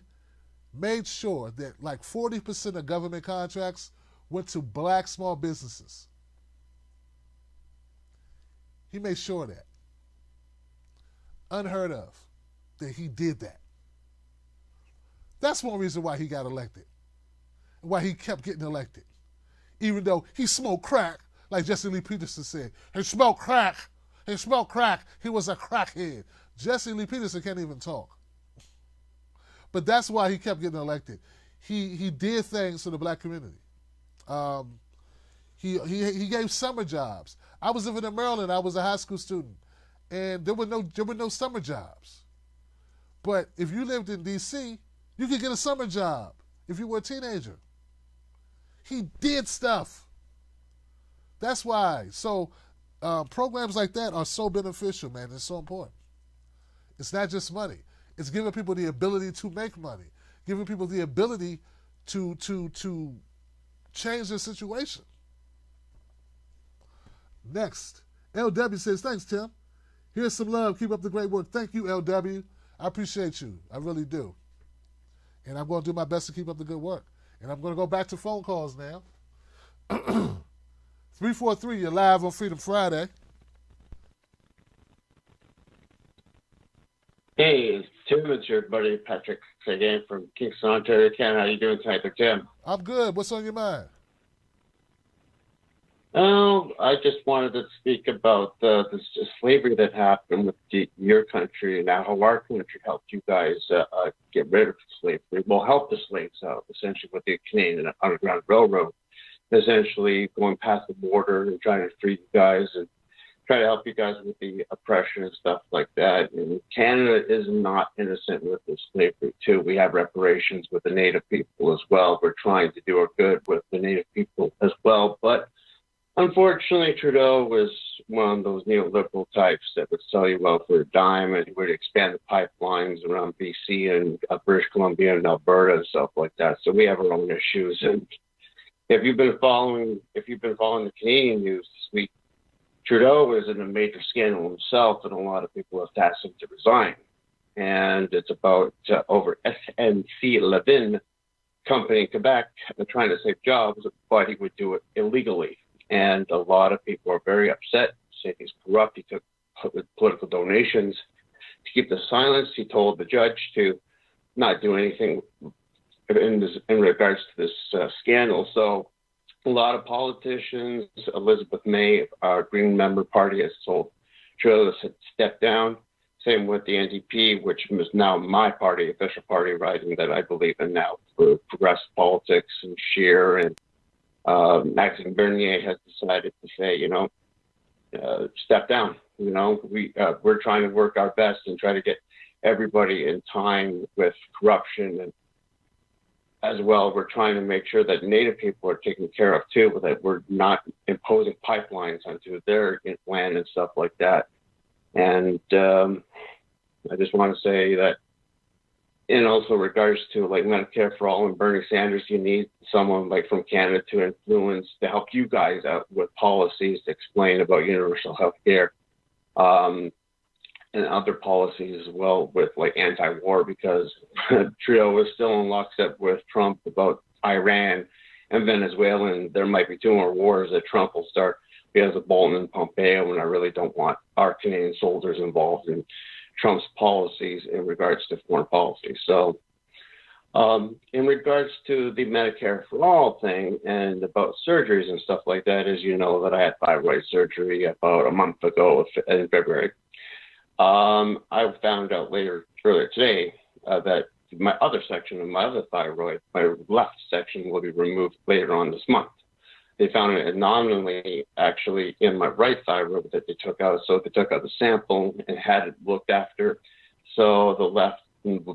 made sure that like 40% of government contracts went to black small businesses. He made sure of that. Unheard of that he did that. That's one reason why he got elected. Why he kept getting elected. Even though he smoked crack, like Jesse Lee Peterson said. He smoked crack. He smoked crack. He was a crackhead. Jesse Lee Peterson can't even talk. But that's why he kept getting elected. He did things for the black community. He gave summer jobs. I was living in Maryland. I was a high school student, and there were no summer jobs. But if you lived in D.C., you could get a summer job if you were a teenager. He did stuff. That's why. So programs like that are so beneficial, man. It's so important. It's not just money. It's giving people the ability to make money, giving people the ability to change their situation. Next, LW says, thanks, Tim. Here's some love. Keep up the great work. Thank you, LW. I appreciate you. I really do. And I'm going to do my best to keep up the good work. And I'm going to go back to phone calls now. 343, you're live on Freedom Friday. Hey, Tim, it's your buddy Patrick again from Kingston, Ontario, Canada. How you doing tonight, Tim? I'm good. What's on your mind? I just wanted to speak about this slavery that happened with your country and how our country helped you guys get rid of slavery. Well, help the slaves out, essentially, with the Canadian Underground Railroad, essentially going past the border and trying to free you guys and try to help you guys with the oppression and stuff like that. And Canada is not innocent with the slavery, too. We have reparations with the Native people as well. We're trying to do our good with the Native people as well. But unfortunately, Trudeau was one of those neoliberal types that would sell you out for a dime, and he would expand the pipelines around BC and British Columbia and Alberta and stuff like that. So we have our own issues. And if you've been following the Canadian news this week, Trudeau is in a major scandal himself, and a lot of people have asked him to resign. And it's about over SNC Lavalin company in Quebec trying to save jobs, but he would do it illegally. And a lot of people are very upset, saying he's corrupt. He took political donations to keep the silence. He told the judge to not do anything in regards to this scandal. So a lot of politicians, Elizabeth May, our Green Member Party, has told Trudeau to step down. Same with the NDP, which is now my party, official party rising that I believe in now for progressive politics and Scheer. And Maxime Bernier has decided to say, step down. We're trying to work our best and try to get everybody in time with corruption. And as well, we're trying to make sure that Native people are taken care of too, but that we're not imposing pipelines onto their land and stuff like that. And I just want to say that in also regards to like Medicare for All and Bernie Sanders, you need someone like from Canada to influence to help you guys out with policies to explain about universal health care and other policies as well with like anti-war, because Trudeau is still in lockstep with Trump about Iran and Venezuela, and there might be 2 more wars that Trump will start because of Bolton and Pompeo, and I really don't want our Canadian soldiers involved in Trump's policies in regards to foreign policy. So in regards to the Medicare for All thing and about surgeries and stuff like that, as you know, that I had thyroid surgery about a month ago in February. I found out earlier today that my other section of my other thyroid, my left section, will be removed later on this month. They found an anomaly actually in my right thyroid that they took out. So they took out the sample and had it looked after. So the left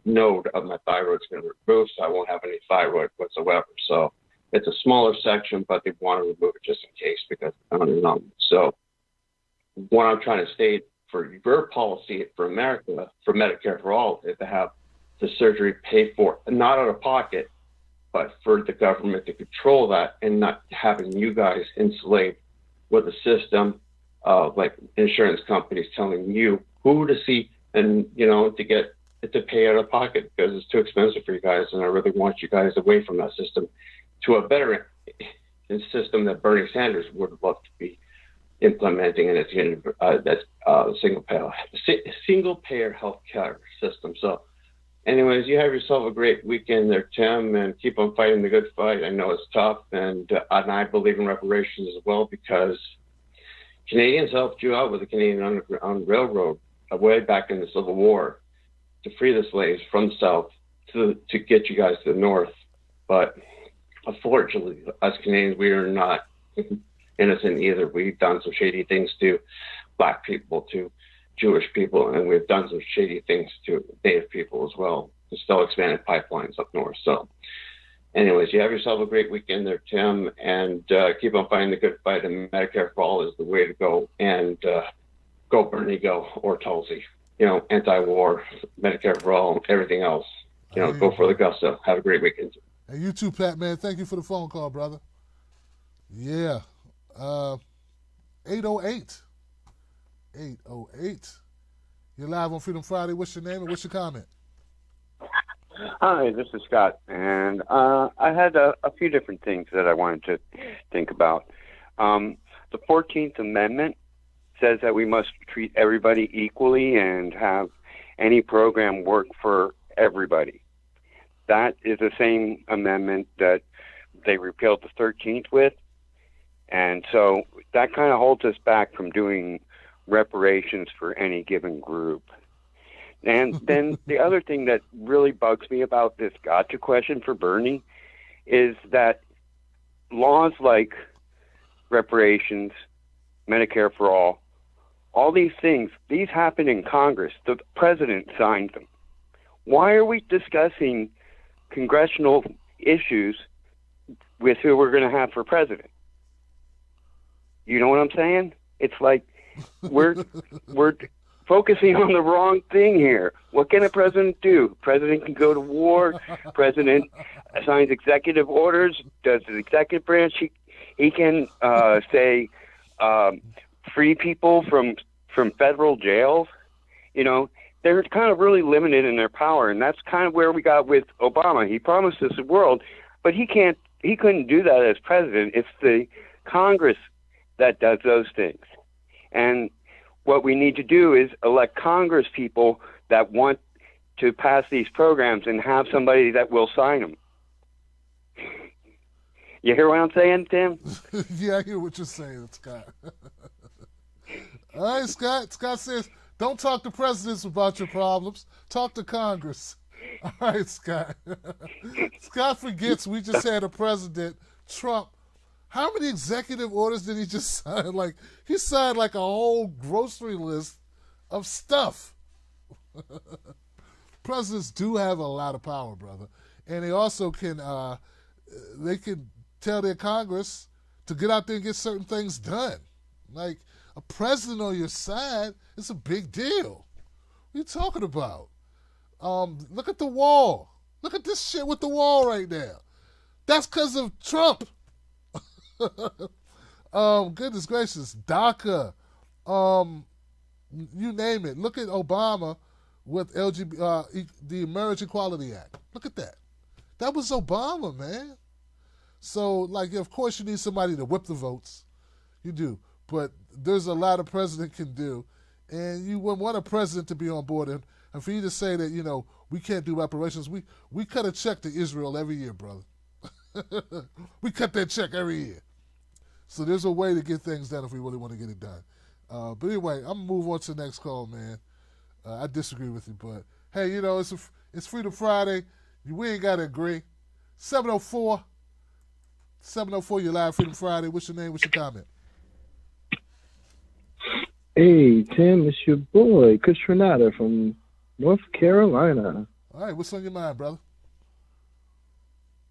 node of my thyroid's been removed, so I won't have any thyroid whatsoever. So it's a smaller section, but they want to remove it just in case because I don't know. So what I'm trying to state for your policy for America, for Medicare for All, is to have the surgery paid for, not out of pocket, but for the government to control that and not having you guys enslaved with a system like insurance companies telling you who to see and, to get it to pay out of pocket because it's too expensive for you guys. And I really want you guys away from that system to a better system that Bernie Sanders would love to be implementing, and it's single payer health care system. So anyways, you have yourself a great weekend there, Tim, and keep on fighting the good fight. I know it's tough, and I believe in reparations as well because Canadians helped you out with the Canadian Underground Railroad way back in the Civil War to free the slaves from the South to get you guys to the North. But unfortunately, us Canadians, we are not innocent either. We've done some shady things to Black people, to Jewish people, and we've done some shady things to Native people as well. There's still expanded pipelines up north. So anyways, you have yourself a great weekend there, Tim, and keep on fighting the good fight, and Medicare for All is the way to go. And go Bernie, go, or Tulsi. Anti-war, Medicare for All, everything else. Go for the gusto. Have a great weekend. And you too, Pat, man. Thank you for the phone call, brother. Yeah. 808. 808. You're live on Freedom Friday. What's your name and what's your comment? Hi, this is Scott, and I had a few different things that I wanted to think about. The 14th Amendment says that we must treat everybody equally and have any program work for everybody. That is the same amendment that they repealed the 13th with, and so that kind of holds us back from doing reparations for any given group. And then the other thing that really bugs me about this gotcha question for Bernie is that laws like reparations, Medicare for all these things, these happen in Congress. The president signs them. Why are we discussing congressional issues with who we're going to have for president? You know what I'm saying? It's like we're focusing on the wrong thing here. What can a president do? President can go to war. President signs executive orders, does the executive branch. He can say free people from federal jails. They're kind of really limited in their power, and that's kind of where we got with Obama. He promised us a world, but he couldn't do that as president. It's the Congress that does those things. And what we need to do is elect Congress people that want to pass these programs and have somebody that will sign them. You hear what I'm saying, Tim? Yeah, I hear what you're saying, Scott. All right, Scott. Scott says, don't talk to presidents about your problems. Talk to Congress. All right, Scott. Scott forgets we just had a president, Trump. How many executive orders did he just sign? Like, he signed like a whole grocery list of stuff. Presidents do have a lot of power, brother. And they also can, they can tell their Congress to get out there and get certain things done. Like, a president on your side, it's a big deal. What are you talking about? Look at the wall. Look at this shit with the wall right now. That's because of Trump. Goodness gracious. DACA. You name it. Look at Obama with the Marriage Equality Act. Look at that. That was Obama, man. So, like, of course you need somebody to whip the votes. You do. But there's a lot a president can do. And you wouldn't want a president to be on board. And for you to say that, you know, we can't do reparations, we cut a check to Israel every year, brother. We cut that check every year. So there's a way to get things done if we really want to get it done. But anyway, I'm going to move on to the next call, man. I disagree with you, but hey, you know, it's Freedom Friday. We ain't got to agree. 704, you're live, Freedom Friday. What's your name? What's your comment? Hey, Tim, it's your boy, Chris Renata from North Carolina. All right, what's on your mind, brother?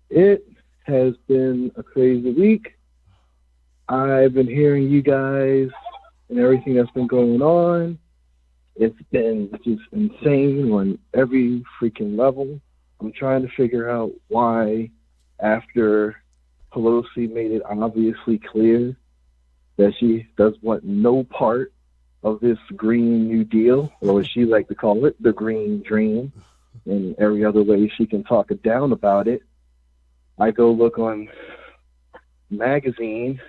It has been a crazy week. I've been hearing you guys and everything that's been going on. It's been just insane on every freaking level. I'm trying to figure out why, after Pelosi made it obviously clear that she does want no part of this Green New Deal, or as she like to call it, the Green Dream, and every other way she can talk it down about it, I go look on magazine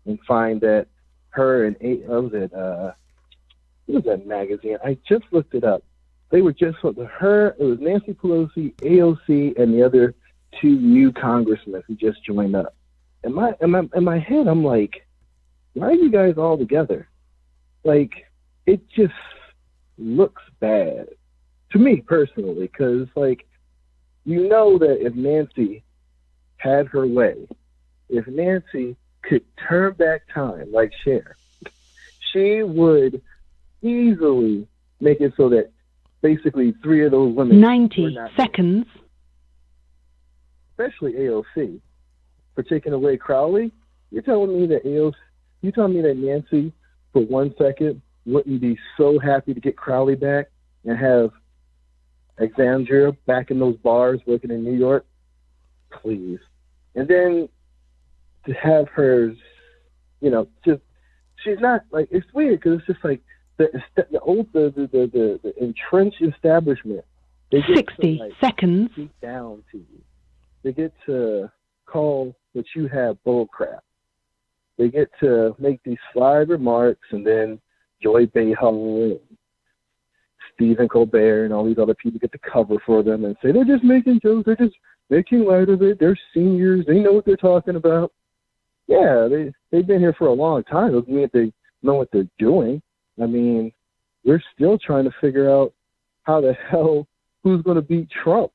and find that her and what was that magazine? I just looked it up. They were just it was Nancy Pelosi, AOC, and the other two new congressmen who just joined up. In my head, I'm like, why are you guys all together? Like, it just looks bad to me personally, because, like, you know that if Nancy had her way, if Nancy could turn back time like Cher, she would easily make it so that basically three of those women 90 seconds. Especially AOC, for taking away Crowley. You're telling me that Nancy, for 1 second, wouldn't be so happy to get Crowley back and have Alexandria back in those bars working in New York? Please. And then to have her, you know, just, she's not, like, it's weird because it's just like the entrenched establishment. They get 60 seconds. Speak down to you. They get to call what you have bull crap. They get to make these sly remarks, and then Joy Behar and Stephen Colbert and all these other people get to cover for them and say, they're just making jokes, they're just making light of it, they're seniors, they know what they're talking about. Yeah, they've been here for a long time. Doesn't mean that they know what they're doing. I mean, we're still trying to figure out how the hell who's going to beat Trump.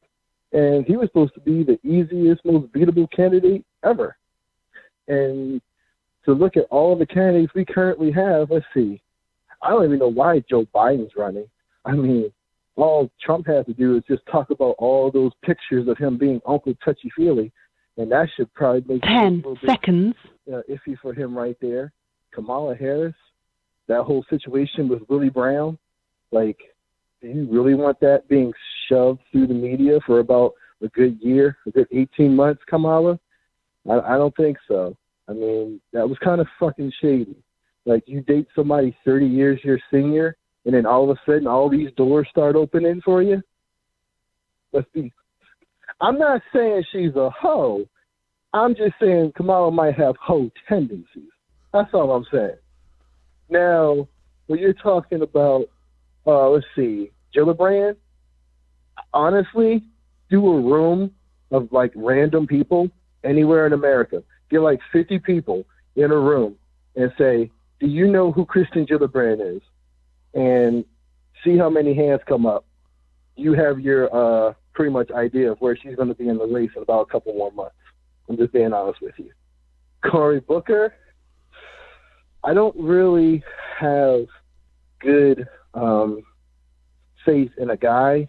And he was supposed to be the easiest, most beatable candidate ever. And to look at all the candidates we currently have, let's see. I don't even know why Joe Biden's running. I mean, all Trump has to do is just talk about all those pictures of him being Uncle Touchy-Feely, and that should probably make 10 seconds. Iffy for him right there. Kamala Harris, that whole situation with Willie Brown, like, do you really want that being shoved through the media for about a good year, a good 18 months, Kamala? I don't think so. I mean, that was kind of fucking shady. Like, you date somebody 30 years your senior, and then all of a sudden all these doors start opening for you? I'm not saying she's a hoe. I'm just saying Kamala might have hoe tendencies. That's all I'm saying. Now, when you're talking about, let's see, Gillibrand, honestly, do a room of like random people anywhere in America. Get like 50 people in a room and say, do you know who Kristen Gillibrand is? And see how many hands come up. You have your pretty much idea of where she's going to be in the race in about a couple more months. I'm just being honest with you. Cory Booker, I don't really have good faith in a guy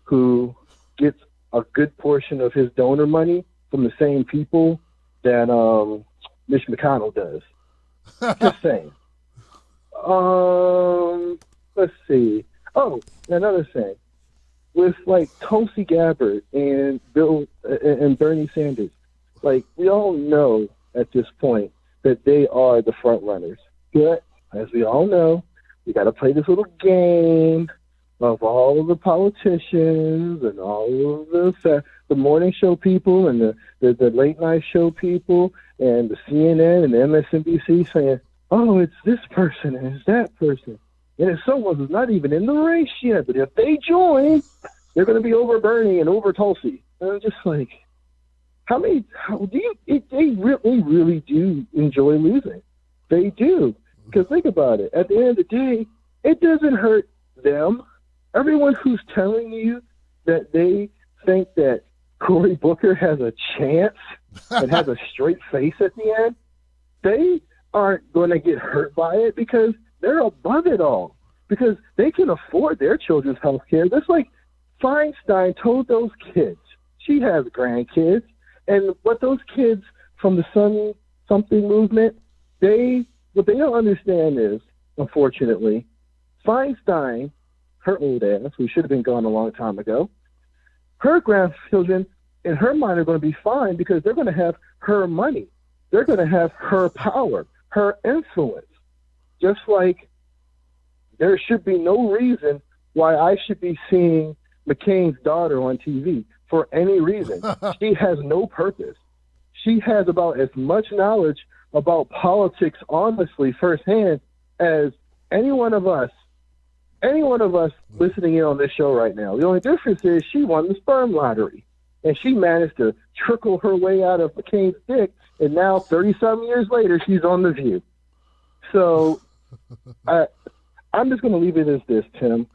who gets a good portion of his donor money from the same people that Mitch McConnell does. Just saying. Let's see. Oh, another thing. With like Tulsi Gabbard and Bernie Sanders, like we all know at this point that they are the front runners. But as we all know, we got to play this little game of all of the politicians and all of the morning show people and the late night show people and the CNN and the MSNBC saying, oh, it's this person and it's that person. And it's someone who's not even in the race yet, but if they join, they're going to be over Bernie and over Tulsi. And I'm just like, they really do enjoy losing. They do. Because think about it. At the end of the day, it doesn't hurt them. Everyone who's telling you that they think that Cory Booker has a chance and has a straight face at the end, they aren't going to get hurt by it because they're above it all. Because they can afford their children's health care. That's like Feinstein told those kids. She has grandkids. And what those kids from the something movement, what they don't understand is, unfortunately, Feinstein, her old ass, who should have been gone a long time ago, her grandchildren, in her mind, are going to be fine because they're going to have her money. They're going to have her power, her influence. Just like there should be no reason why I should be seeing McCain's daughter on TV for any reason. She has no purpose. She has about as much knowledge about politics, honestly, firsthand, as any one of us listening in on this show right now. The only difference is she won the sperm lottery, and she managed to trickle her way out of McCain's dick, and now 30-some years later, she's on The View. So I'm just going to leave it as this, Tim.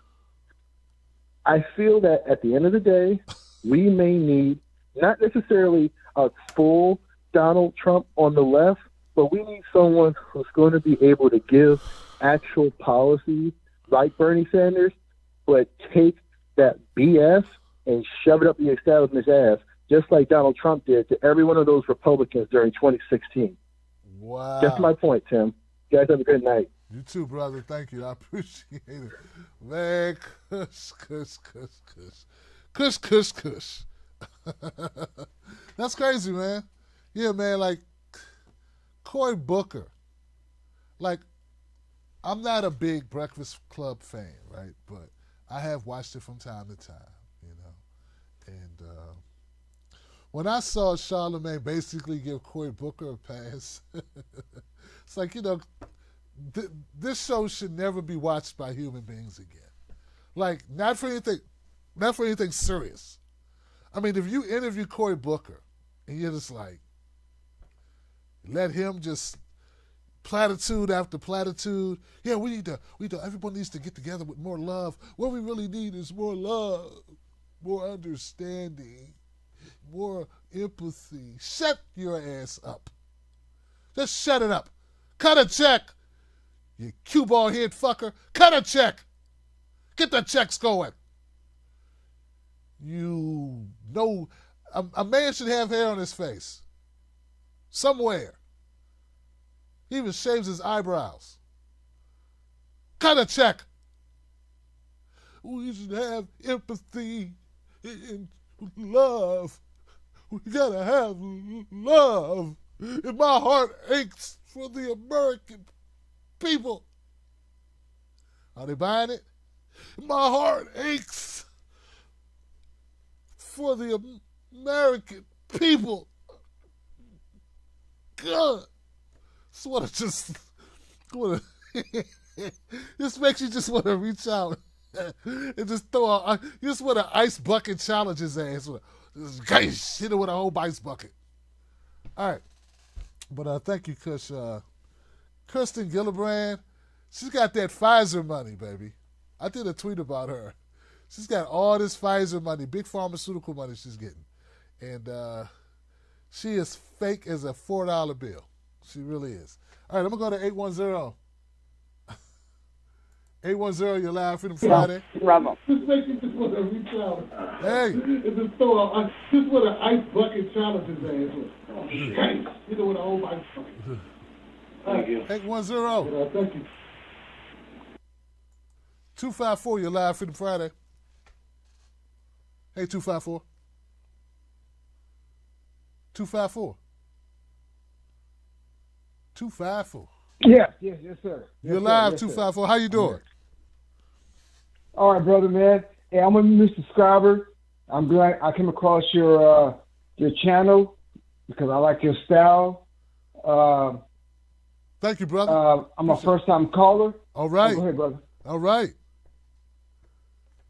I feel that at the end of the day, we may need not necessarily a full Donald Trump on the left, but we need someone who's going to be able to give actual policies like Bernie Sanders, but take that BS and shove it up the establishment's ass, just like Donald Trump did to every one of those Republicans during 2016. Wow. That's my point, Tim. You guys have a good night. You too, brother. Thank you. I appreciate it. Man, kush, kush, kush, kush. Kush, kush, kush. That's crazy, man. Yeah, man, like, Cory Booker. Like, I'm not a big Breakfast Club fan, right? But I have watched it from time to time, you know. And when I saw Charlamagne basically give Cory Booker a pass, it's like, you know, this show should never be watched by human beings again. Like, not for anything serious. I mean, if you interview Cory Booker and you're just like, let him just platitude after platitude. Yeah, we need to, everyone needs to get together with more love. What we really need is more love, more understanding, more empathy. Shut your ass up. Just shut it up. Cut a check. You cue ball head fucker. Cut a check. Get the checks going. You know, a man should have hair on his face. Somewhere. He even shaves his eyebrows. Cut a check. We should have empathy and love. We gotta have love. And my heart aches for the American people. Are they buying it? My heart aches for the American people. God. This makes you just want to reach out and just you just want an ice bucket challenge his ass. Just hit it with a whole ice bucket. All right. But thank you, Kush. Kirsten Gillibrand, she's got that Pfizer money, baby. I did a tweet about her. She's got all this Pfizer money, big pharmaceutical money she's getting. And she is fake as a $4 bill. She really is. All right, I'm going to go to 810. 810, you're live Freedom Friday. Bravo. Just make it just want to reach out. Hey. And just just want an ice bucket challenge his ass with. You know what, a whole ice bucket. Thank you. 810. Thank you. 254, you're live Freedom Friday. Hey, 254. 254. 254. Yes, sir. You're live, 254. How you doing? All right, brother, man. Hey, I'm a new subscriber. I'm glad I came across your channel because I like your style. Thank you, brother. I'm a first-time caller. All right. Go ahead, brother. All right.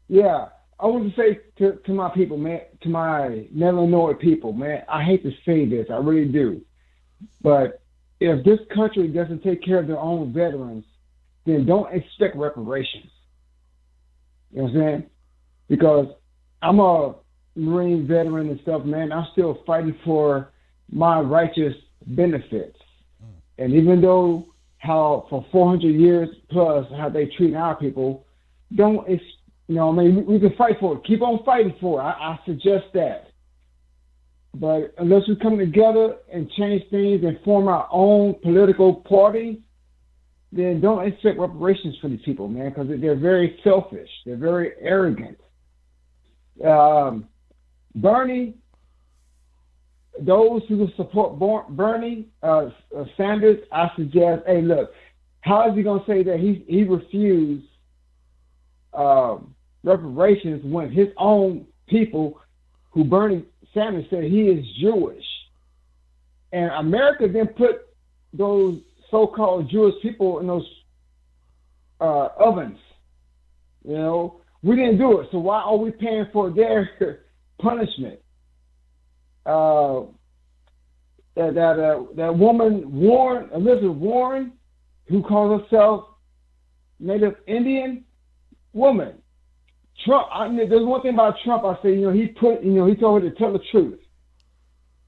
Yeah, I want to say to my people, man, to my Illinois people, man, I hate to say this, I really do, but if this country doesn't take care of their own veterans, then don't expect reparations. You know what I'm saying? Because I'm a Marine veteran and stuff, man. I'm still fighting for my righteous benefits. And even though how for 400 years plus how they treat our people, we can fight for it. Keep on fighting for it. I suggest that. But unless we come together and change things and form our own political party, then don't expect reparations for these people, man, because they're very selfish. They're very arrogant. Bernie, those who support Bernie Sanders, I suggest, hey, look, how is he going to say that he refused reparations when his own people, who Bernie Sanders said he is Jewish, and America then put those so-called Jewish people in those ovens? You know, we didn't do it, so why are we paying for their punishment? That woman, Elizabeth Warren, who calls herself Native Indian woman. Trump, there's one thing about Trump, I say, he told her to tell the truth,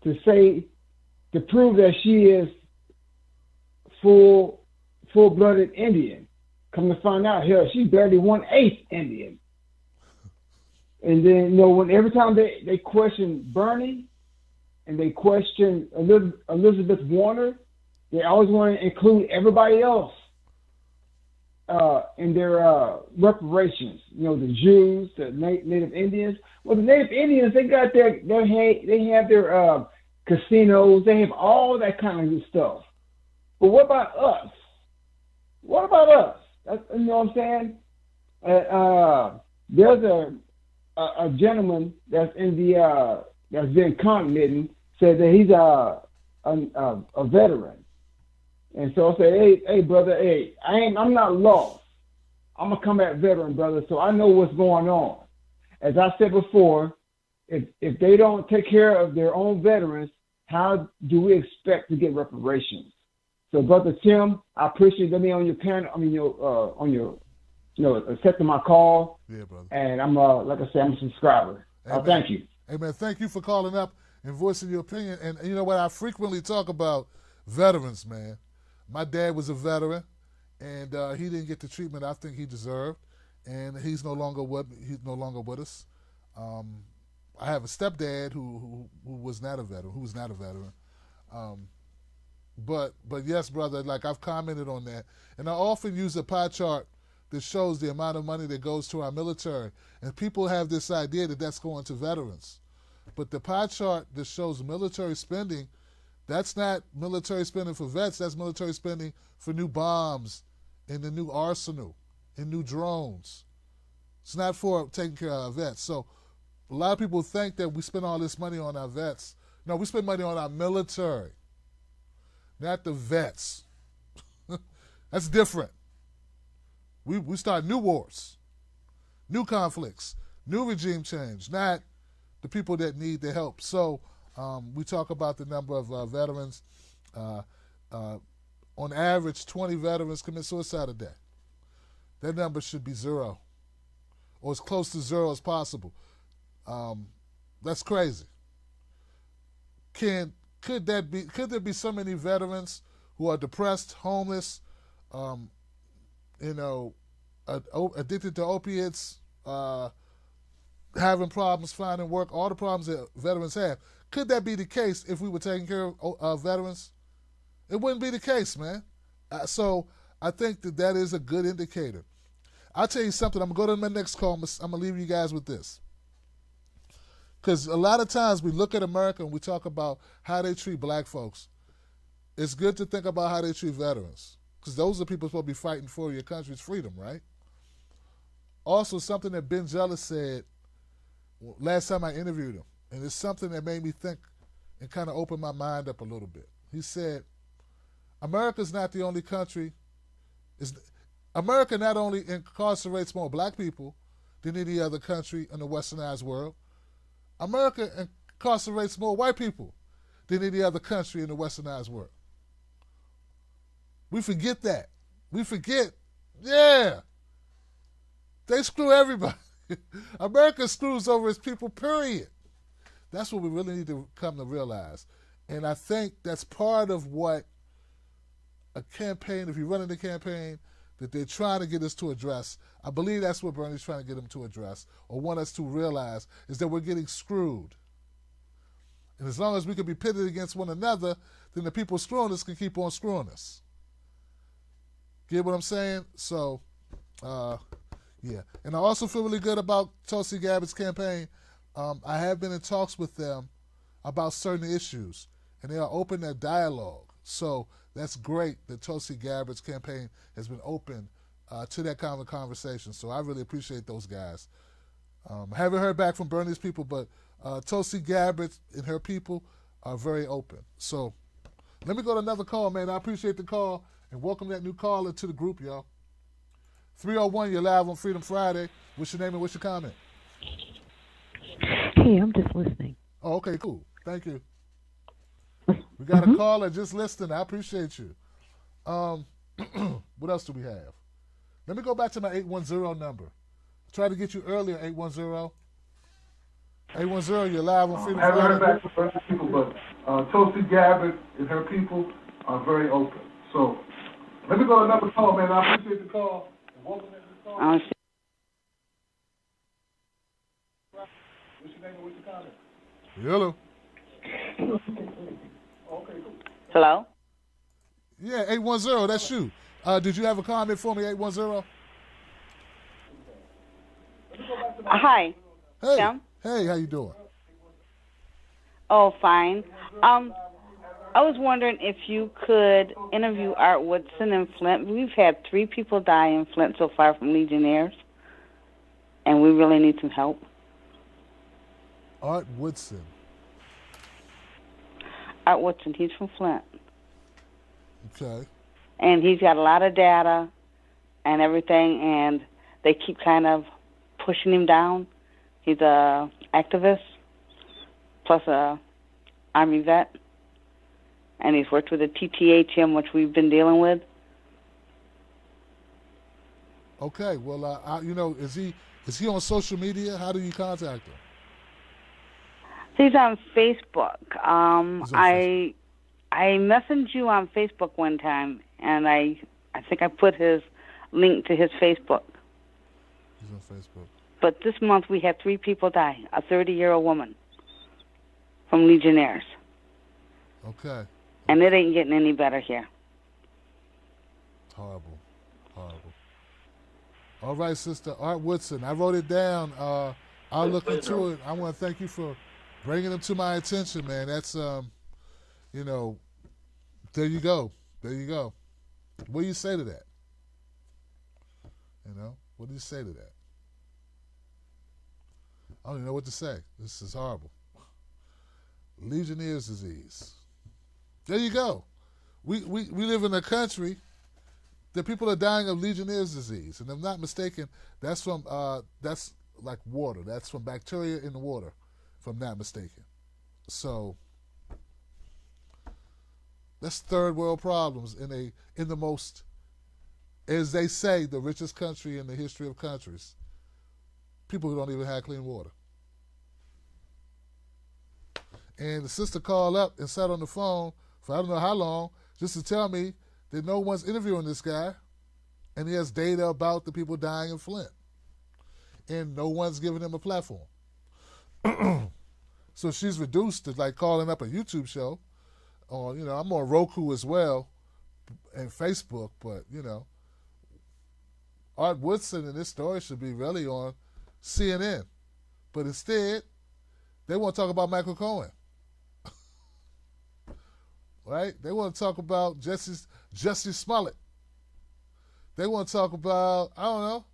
to prove that she is full-blooded Indian. Come to find out, hell, she's barely 1/8 Indian. And then, every time they question Bernie and they question Elizabeth Warner, they always want to include everybody else in their reparations. The Jews, the Native Indians. Well, the Native Indians, they got they have their casinos, they have all that kind of good stuff. But what about us? What about us? You know what I'm saying? There's a gentleman that's that's been commenting, said that he's a veteran. And so I say, hey, brother, I'm not lost. I'm a combat veteran, brother, so I know what's going on. As I said before, if they don't take care of their own veterans, how do we expect to get reparations? So, Brother Tim, I appreciate you me on your panel. Accepting my call. Yeah, brother. And I'm like I said, I'm a subscriber. Thank you. Hey, man, thank you for calling up and voicing your opinion. And you know what? I frequently talk about veterans, man. My dad was a veteran, and he didn't get the treatment I think he deserved, and he's no longer with us. I have a stepdad who was not a veteran. But yes, brother, like I've commented on that, and I often use a pie chart that shows the amount of money that goes to our military, and people have this idea that that's going to veterans, but the pie chart that shows military spending, that's not military spending for vets, that's military spending for new bombs and the new arsenal and new drones. It's not for taking care of our vets. So a lot of people think that we spend all this money on our vets. No, we spend money on our military, not the vets. That's different. We start new wars. new conflicts, new regime change, not the people that need the help. So we talk about the number of veterans. On average, 20 veterans commit suicide a day. That number should be zero, or as close to zero as possible. That's crazy. Could there be so many veterans who are depressed, homeless, addicted to opiates, having problems finding work, all the problems that veterans have? Could that be the case if we were taking care of veterans? It wouldn't be the case, man. So I think that is a good indicator. I'll tell you something. I'm going to go to my next call. I'm going to leave you guys with this. Because a lot of times we look at America and we talk about how they treat black folks. It's good to think about how they treat veterans. Because those are people supposed to be fighting for your country's freedom, right? Also, something that Ben Jealous said last time I interviewed him, and it's something that made me think and kind of opened my mind up a little bit. He said, America's not the only country. America not only incarcerates more black people than any other country in the westernized world, America incarcerates more white people than any other country in the westernized world. We forget that. We forget, they screw everybody. America screws over its people, period. That's what we really need to come to realize. And I think that's part of what a campaign, if you're running the campaign, that they're trying to get us to address. I believe that's what Bernie's trying to get them to address, or want us to realize, is that we're getting screwed. And as long as we can be pitted against one another, then the people screwing us can keep on screwing us. Get what I'm saying? So, yeah. And I also feel really good about Tulsi Gabbard's campaign. I have been in talks with them about certain issues, and they are open to dialogue. So that's great that Tulsi Gabbard's campaign has been open to that kind of conversation. So I really appreciate those guys. I haven't heard back from Bernie's people, but Tulsi Gabbard and her people are very open. So let me go to another call, man. I appreciate the call, and welcome that new caller to the group, y'all. 301, you're live on Freedom Friday. What's your name and what's your comment? Hey, I'm just listening. Oh, okay, cool. Thank you. We got a caller just listening. I appreciate you. What else do we have? Let me go back to my 810 number. I tried to get you earlier, 810. 810, you're live on Freedom Friday. I haven't heard back from other people, but Tulsi Gabbard and her people are very open. So let me go to another call, man. I appreciate the call. And welcome to the call. What's your name and what's your comment? Hello. Hello? Yeah, 810, that's you. Did you have a comment for me, 810? Hi. Hey. Sam? Hey, how you doing? Oh, fine. I was wondering if you could interview Art Woodson in Flint. We've had 3 people die in Flint so far from Legionnaires, and we really need some help. Art Woodson. Art Woodson, he's from Flint. Okay. And he's got a lot of data and everything, and they keep kind of pushing him down. He's a activist, plus a Army vet, and he's worked with the TTHM, which we've been dealing with. Okay, well, is he on social media? How do you contact him? He's on Facebook. He's on I messaged you on Facebook one time, and I think I put his link to his Facebook. He's on Facebook. But this month we had 3 people die. A 30-year-old woman from Legionnaires. Okay. And it ain't getting any better here. Horrible. All right, Sister Art Woodson. I wrote it down. I'll look into it. I want to thank you for bringing them to my attention, man. That's, there you go. There you go. What do you say to that? What do you say to that? I don't even know what to say. This is horrible. Legionnaire's disease. There you go. We live in a country The people are dying of Legionnaire's disease, and if I'm not mistaken, that's from that's like water. That's from bacteria in the water, if I'm not mistaken. So that's third world problems in the most, as they say, the richest country in the history of countries. People who don't even have clean water. And the sister called up and sat on the phone for I don't know how long just to tell me that no one's interviewing this guy, and he has data about the people dying in Flint, and no one's giving him a platform. So she's reduced to like calling up a YouTube show. On I'm on Roku as well, and Facebook, but Art Woodson and this story should be really on CNN, but instead they want to talk about Michael Cohen. Right? They want to talk about Jussie Smollett. They want to talk about, I don't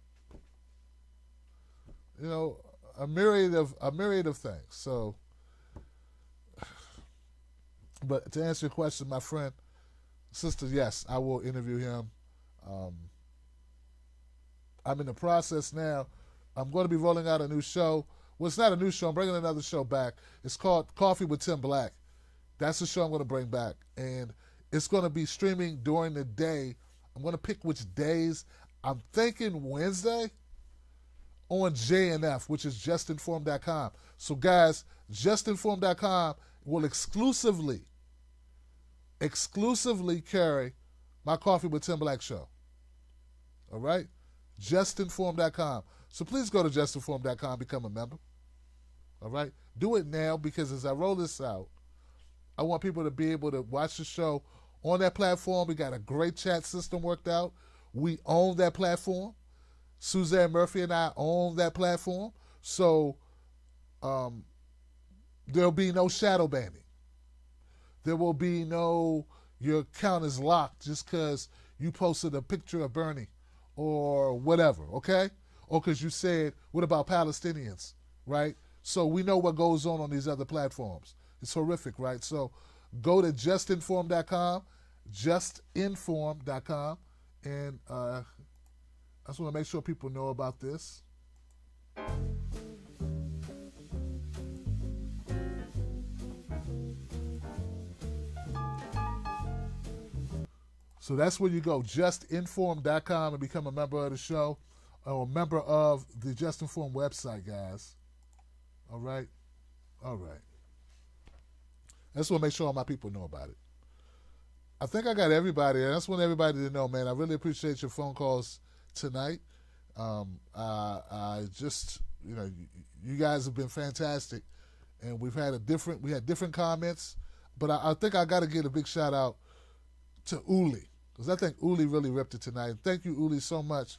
know, a myriad of things. So, but to answer your question, my friend, sister, yes, I will interview him. I'm in the process now. I'm going to be rolling out a new show. Well, it's not a new show. I'm bringing another show back. It's called Coffee with Tim Black. That's the show I'm going to bring back. And it's going to be streaming during the day. I'm going to pick which days. I'm thinking Wednesday on JNF, which is justinformed.com. So, guys, justinformed.com will exclusively carry my Coffee with Tim Black show. All right? justinformed.com. So please go to justinformed.com, become a member. All right? Do it now, because as I roll this out, I want people to be able to watch the show on that platform. We got a great chat system worked out. We own that platform. Suzanne Murphy and I own that platform. So there'll be no shadow banning. There will be no, your account is locked just because you posted a picture of Bernie or whatever, okay? Or because you said, what about Palestinians, right? So we know what goes on these other platforms. It's horrific, right? So go to justinformed.com, justinformed.com, and I just want to make sure people know about this. So that's where you go, justinformed.com, and become a member of the show, or a member of the Just Informed website, guys. All right? All right. I just want to make sure all my people know about it. I think I got everybody, and I just want everybody to know, man, I really appreciate your phone calls tonight. I just, you guys have been fantastic, and we had different comments, but I think I got to give a big shout out to Uli, because I think Uli really ripped it tonight. Thank you, Uli, so much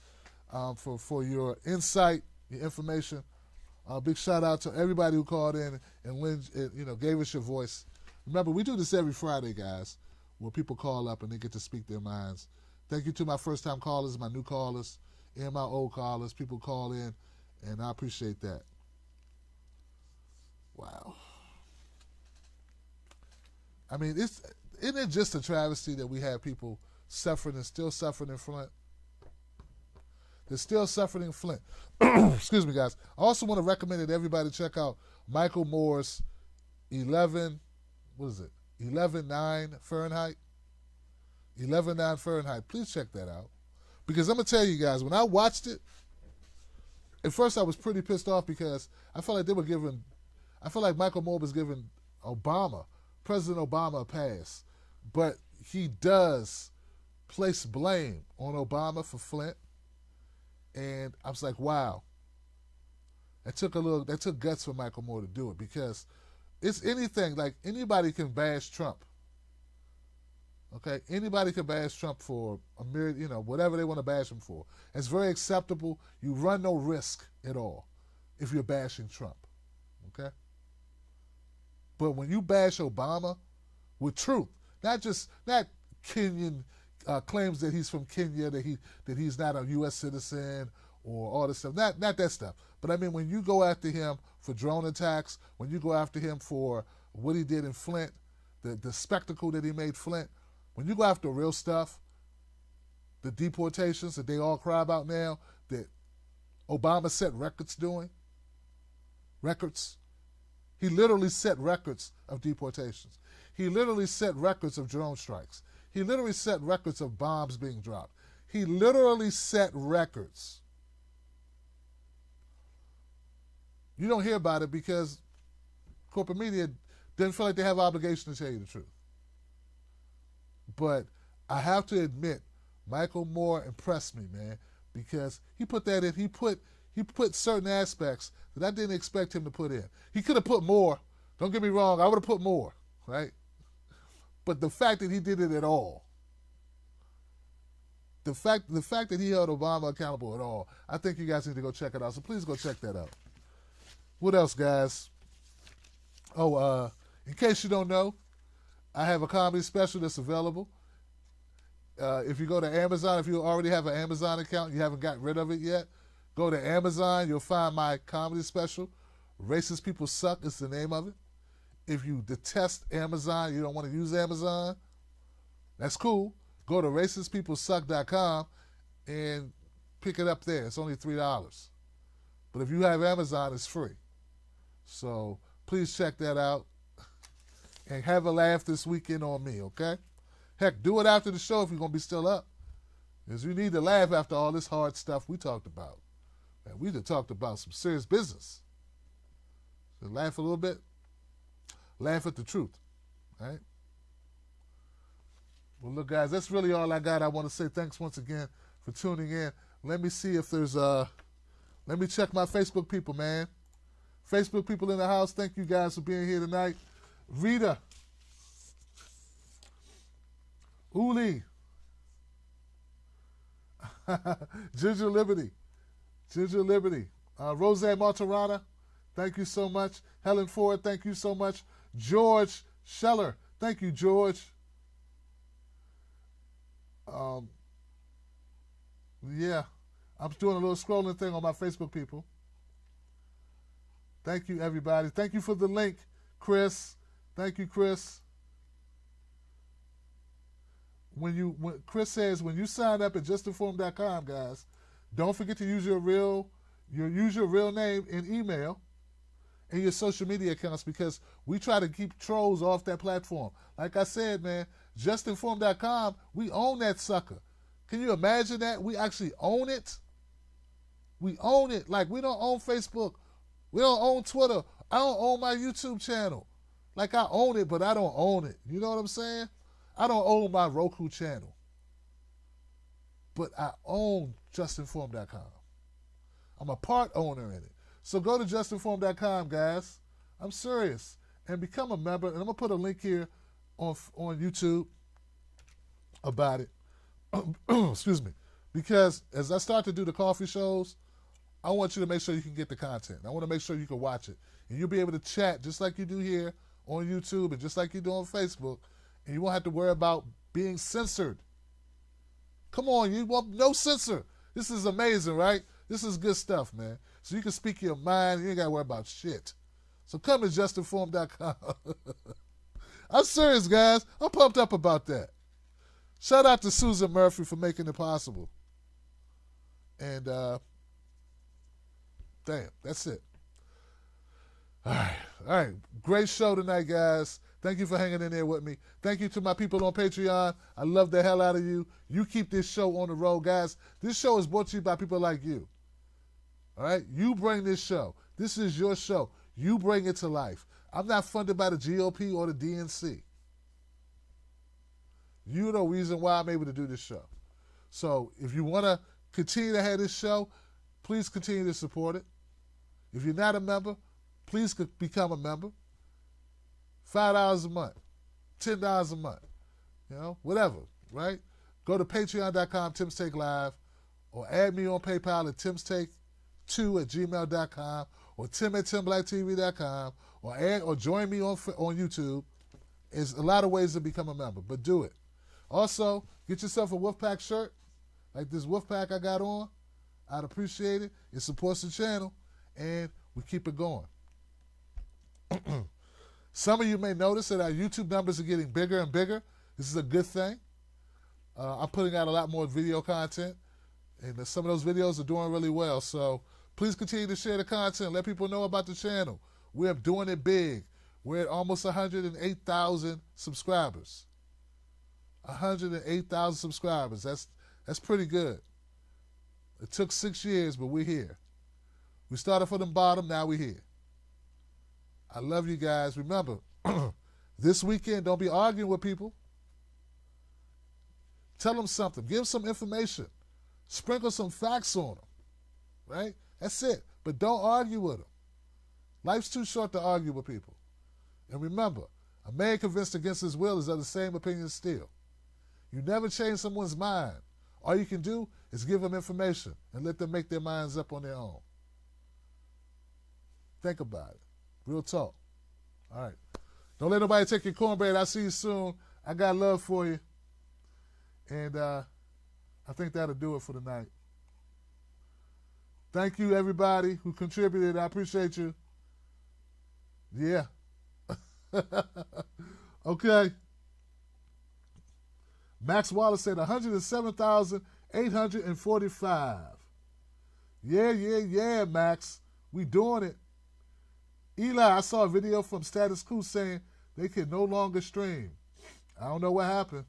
for your insight, your information. Big shout out to everybody who called in and gave us your voice. Remember, we do this every Friday, guys, where people call up and they get to speak their minds. Thank you to my first-time callers, my new callers, and my old callers. People call in, and I appreciate that. Wow. I mean, isn't it just a travesty that we have people suffering and still suffering in Flint? They're still suffering in Flint. Excuse me, guys. I also want to recommend that everybody check out Michael Moore's 11.9 Fahrenheit. 11.9 Fahrenheit. Please check that out. Because I'm going to tell you guys, when I watched it, at first I was pretty pissed off because I felt like Michael Moore was giving President Obama a pass. But he does place blame on Obama for Flint. And I was like, wow. That took guts for Michael Moore to do it, because it's anything, like anybody can bash Trump. Okay? Anybody can bash Trump for a myriad, whatever they want to bash him for. It's very acceptable. You run no risk at all if you're bashing Trump. Okay? But when you bash Obama with truth, not Kenyan claims that he's from Kenya, that he's not a U.S. citizen or all this stuff. Not that stuff. But I mean, when you go after him for drone attacks, when you go after him for what he did in Flint, the spectacle that he made Flint, when you go after real stuff, the deportations that they all cry about now, that Obama set records doing. Records. He literally set records of deportations. He literally set records of drone strikes. He literally set records of bombs being dropped. He literally set records. You don't hear about it because corporate media doesn't feel like they have obligation to tell you the truth. But I have to admit, Michael Moore impressed me, man, because he put that in. He put certain aspects that I didn't expect him to put in. He could have put more. Don't get me wrong. I would have put more, right? But the fact that he did it at all, the fact that he held Obama accountable at all, I think you guys need to go check it out. So please go check that out. What else, guys? Oh, in case you don't know, I have a comedy special that's available. If you go to Amazon, if you already have an Amazon account, you haven't gotten rid of it yet, go to Amazon. You'll find my comedy special. Racist People Suck is the name of it. If you detest Amazon, you don't want to use Amazon, that's cool. Go to racistpeoplesuck.com and pick it up there. It's only $3. But if you have Amazon, it's free. So please check that out and have a laugh this weekend on me, okay? Heck, do it after the show if you're going to be still up. Because you need to laugh after all this hard stuff we talked about. And we just talked about some serious business. So laugh a little bit. Laugh at the truth, right? Well, look, guys, that's really all I got. I want to say thanks once again for tuning in. Let me see if there's let me check my Facebook people, man. Facebook people in the house, thank you guys for being here tonight. Rita, Uli, Ginger Liberty, Roseanne Martirana, thank you so much. Helen Ford, thank you so much. George Scheller, thank you, George. Yeah, I'm doing a little scrolling thing on my Facebook people. Thank you, everybody. Thank you for the link, Chris. Thank you, Chris. When Chris says, when you sign up at justinform.com, guys, don't forget to use your real name and email and your social media accounts, because we try to keep trolls off that platform. Like I said, man, justinform.com, we own that sucker. Can you imagine that? We actually own it. We own it. Like, we don't own Facebook. We don't own Twitter. I don't own my YouTube channel. Like, I own it, but I don't own it. You know what I'm saying? I don't own my Roku channel. But I own justinform.com. I'm a part owner in it. So go to justinform.com, guys. I'm serious. And become a member. And I'm going to put a link here on YouTube about it. Excuse me. Because as I start to do the coffee shows, I want you to make sure you can get the content. I want to make sure you can watch it. And you'll be able to chat just like you do here on YouTube and just like you do on Facebook. And you won't have to worry about being censored. Come on, you want no censor. This is amazing, right? This is good stuff, man. So you can speak your mind. You ain't got to worry about shit. So come to justinform.com. I'm serious, guys. I'm pumped up about that. Shout out to Susan Murphy for making it possible. And, damn, that's it. All right. Great show tonight, guys. Thank you for hanging in there with me. Thank you to my people on Patreon. I love the hell out of you. You keep this show on the road, guys. This show is brought to you by people like you. All right? You bring this show. This is your show. You bring it to life. I'm not funded by the GOP or the DNC. You're the reason why I'm able to do this show. So if you want to continue to have this show, please continue to support it. If you're not a member, please become a member. $5 a month, $10 a month, whatever, right? Go to patreon.com, Tim's Take Live, or add me on PayPal at timstake2@gmail.com, or tim@timblacktv.com, or join me on YouTube. There's a lot of ways to become a member, but do it. Also, get yourself a Wolfpack shirt, like this Wolfpack I got on. I'd appreciate it. It supports the channel, and we keep it going. Some of you may notice that our YouTube numbers are getting bigger and bigger. This is a good thing. I'm putting out a lot more video content, and some of those videos are doing really well. So please continue to share the content. Let people know about the channel. We're doing it big. We're at almost 108,000 subscribers. 108,000 subscribers. That's pretty good. It took 6 years, but we're here. We started from the bottom, now we're here. I love you guys. Remember, this weekend, don't be arguing with people. Tell them something. Give them some information. Sprinkle some facts on them. Right? That's it. But don't argue with them. Life's too short to argue with people. And remember, a man convinced against his will is of the same opinion still. You never change someone's mind. All you can do is give them information and let them make their minds up on their own. Think about it. Real talk. All right. Don't let nobody take your cornbread. I'll see you soon. I got love for you. And I think that'll do it for tonight. Thank you, everybody who contributed. I appreciate you. Yeah. Okay. Max Wallace said 107,845. Yeah, Max. We doing it. Eli, I saw a video from Status Quo saying they can no longer stream. I don't know what happened.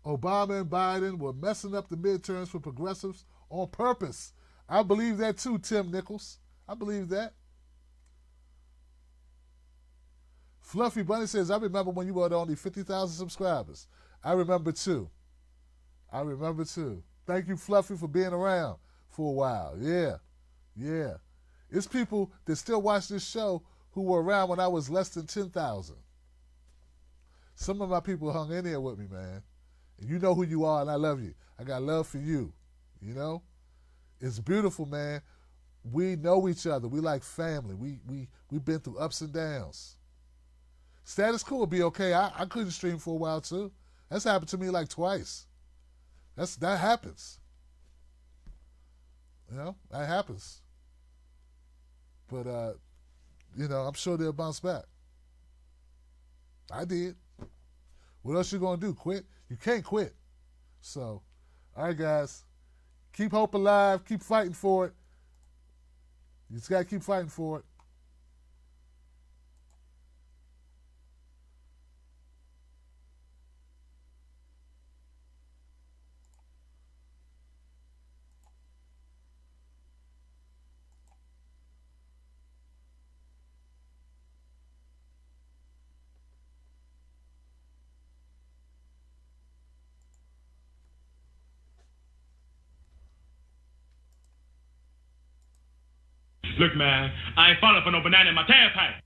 Obama and Biden were messing up the midterms for progressives on purpose. I believe that too, Tim Nichols. I believe that. Fluffy Bunny says, I remember when you were at only 50,000 subscribers. I remember too. Thank you, Fluffy, for being around for a while. Yeah. It's people that still watch this show who were around when I was less than 10,000. Some of my people hung in there with me, man. And you know who you are, and I love you. I got love for you, you know? It's beautiful, man. We know each other. We like family. We've been through ups and downs. Status Quo will be okay. I couldn't stream for a while, too. That's happened to me like twice. That happens. You know, that happens. But, you know, I'm sure they'll bounce back. I did. What else you going to do? Quit? You can't quit. So, all right, guys. Keep hope alive. Keep fighting for it. You just got to keep fighting for it. Look, man, I ain't falling for no banana in my tailpipe.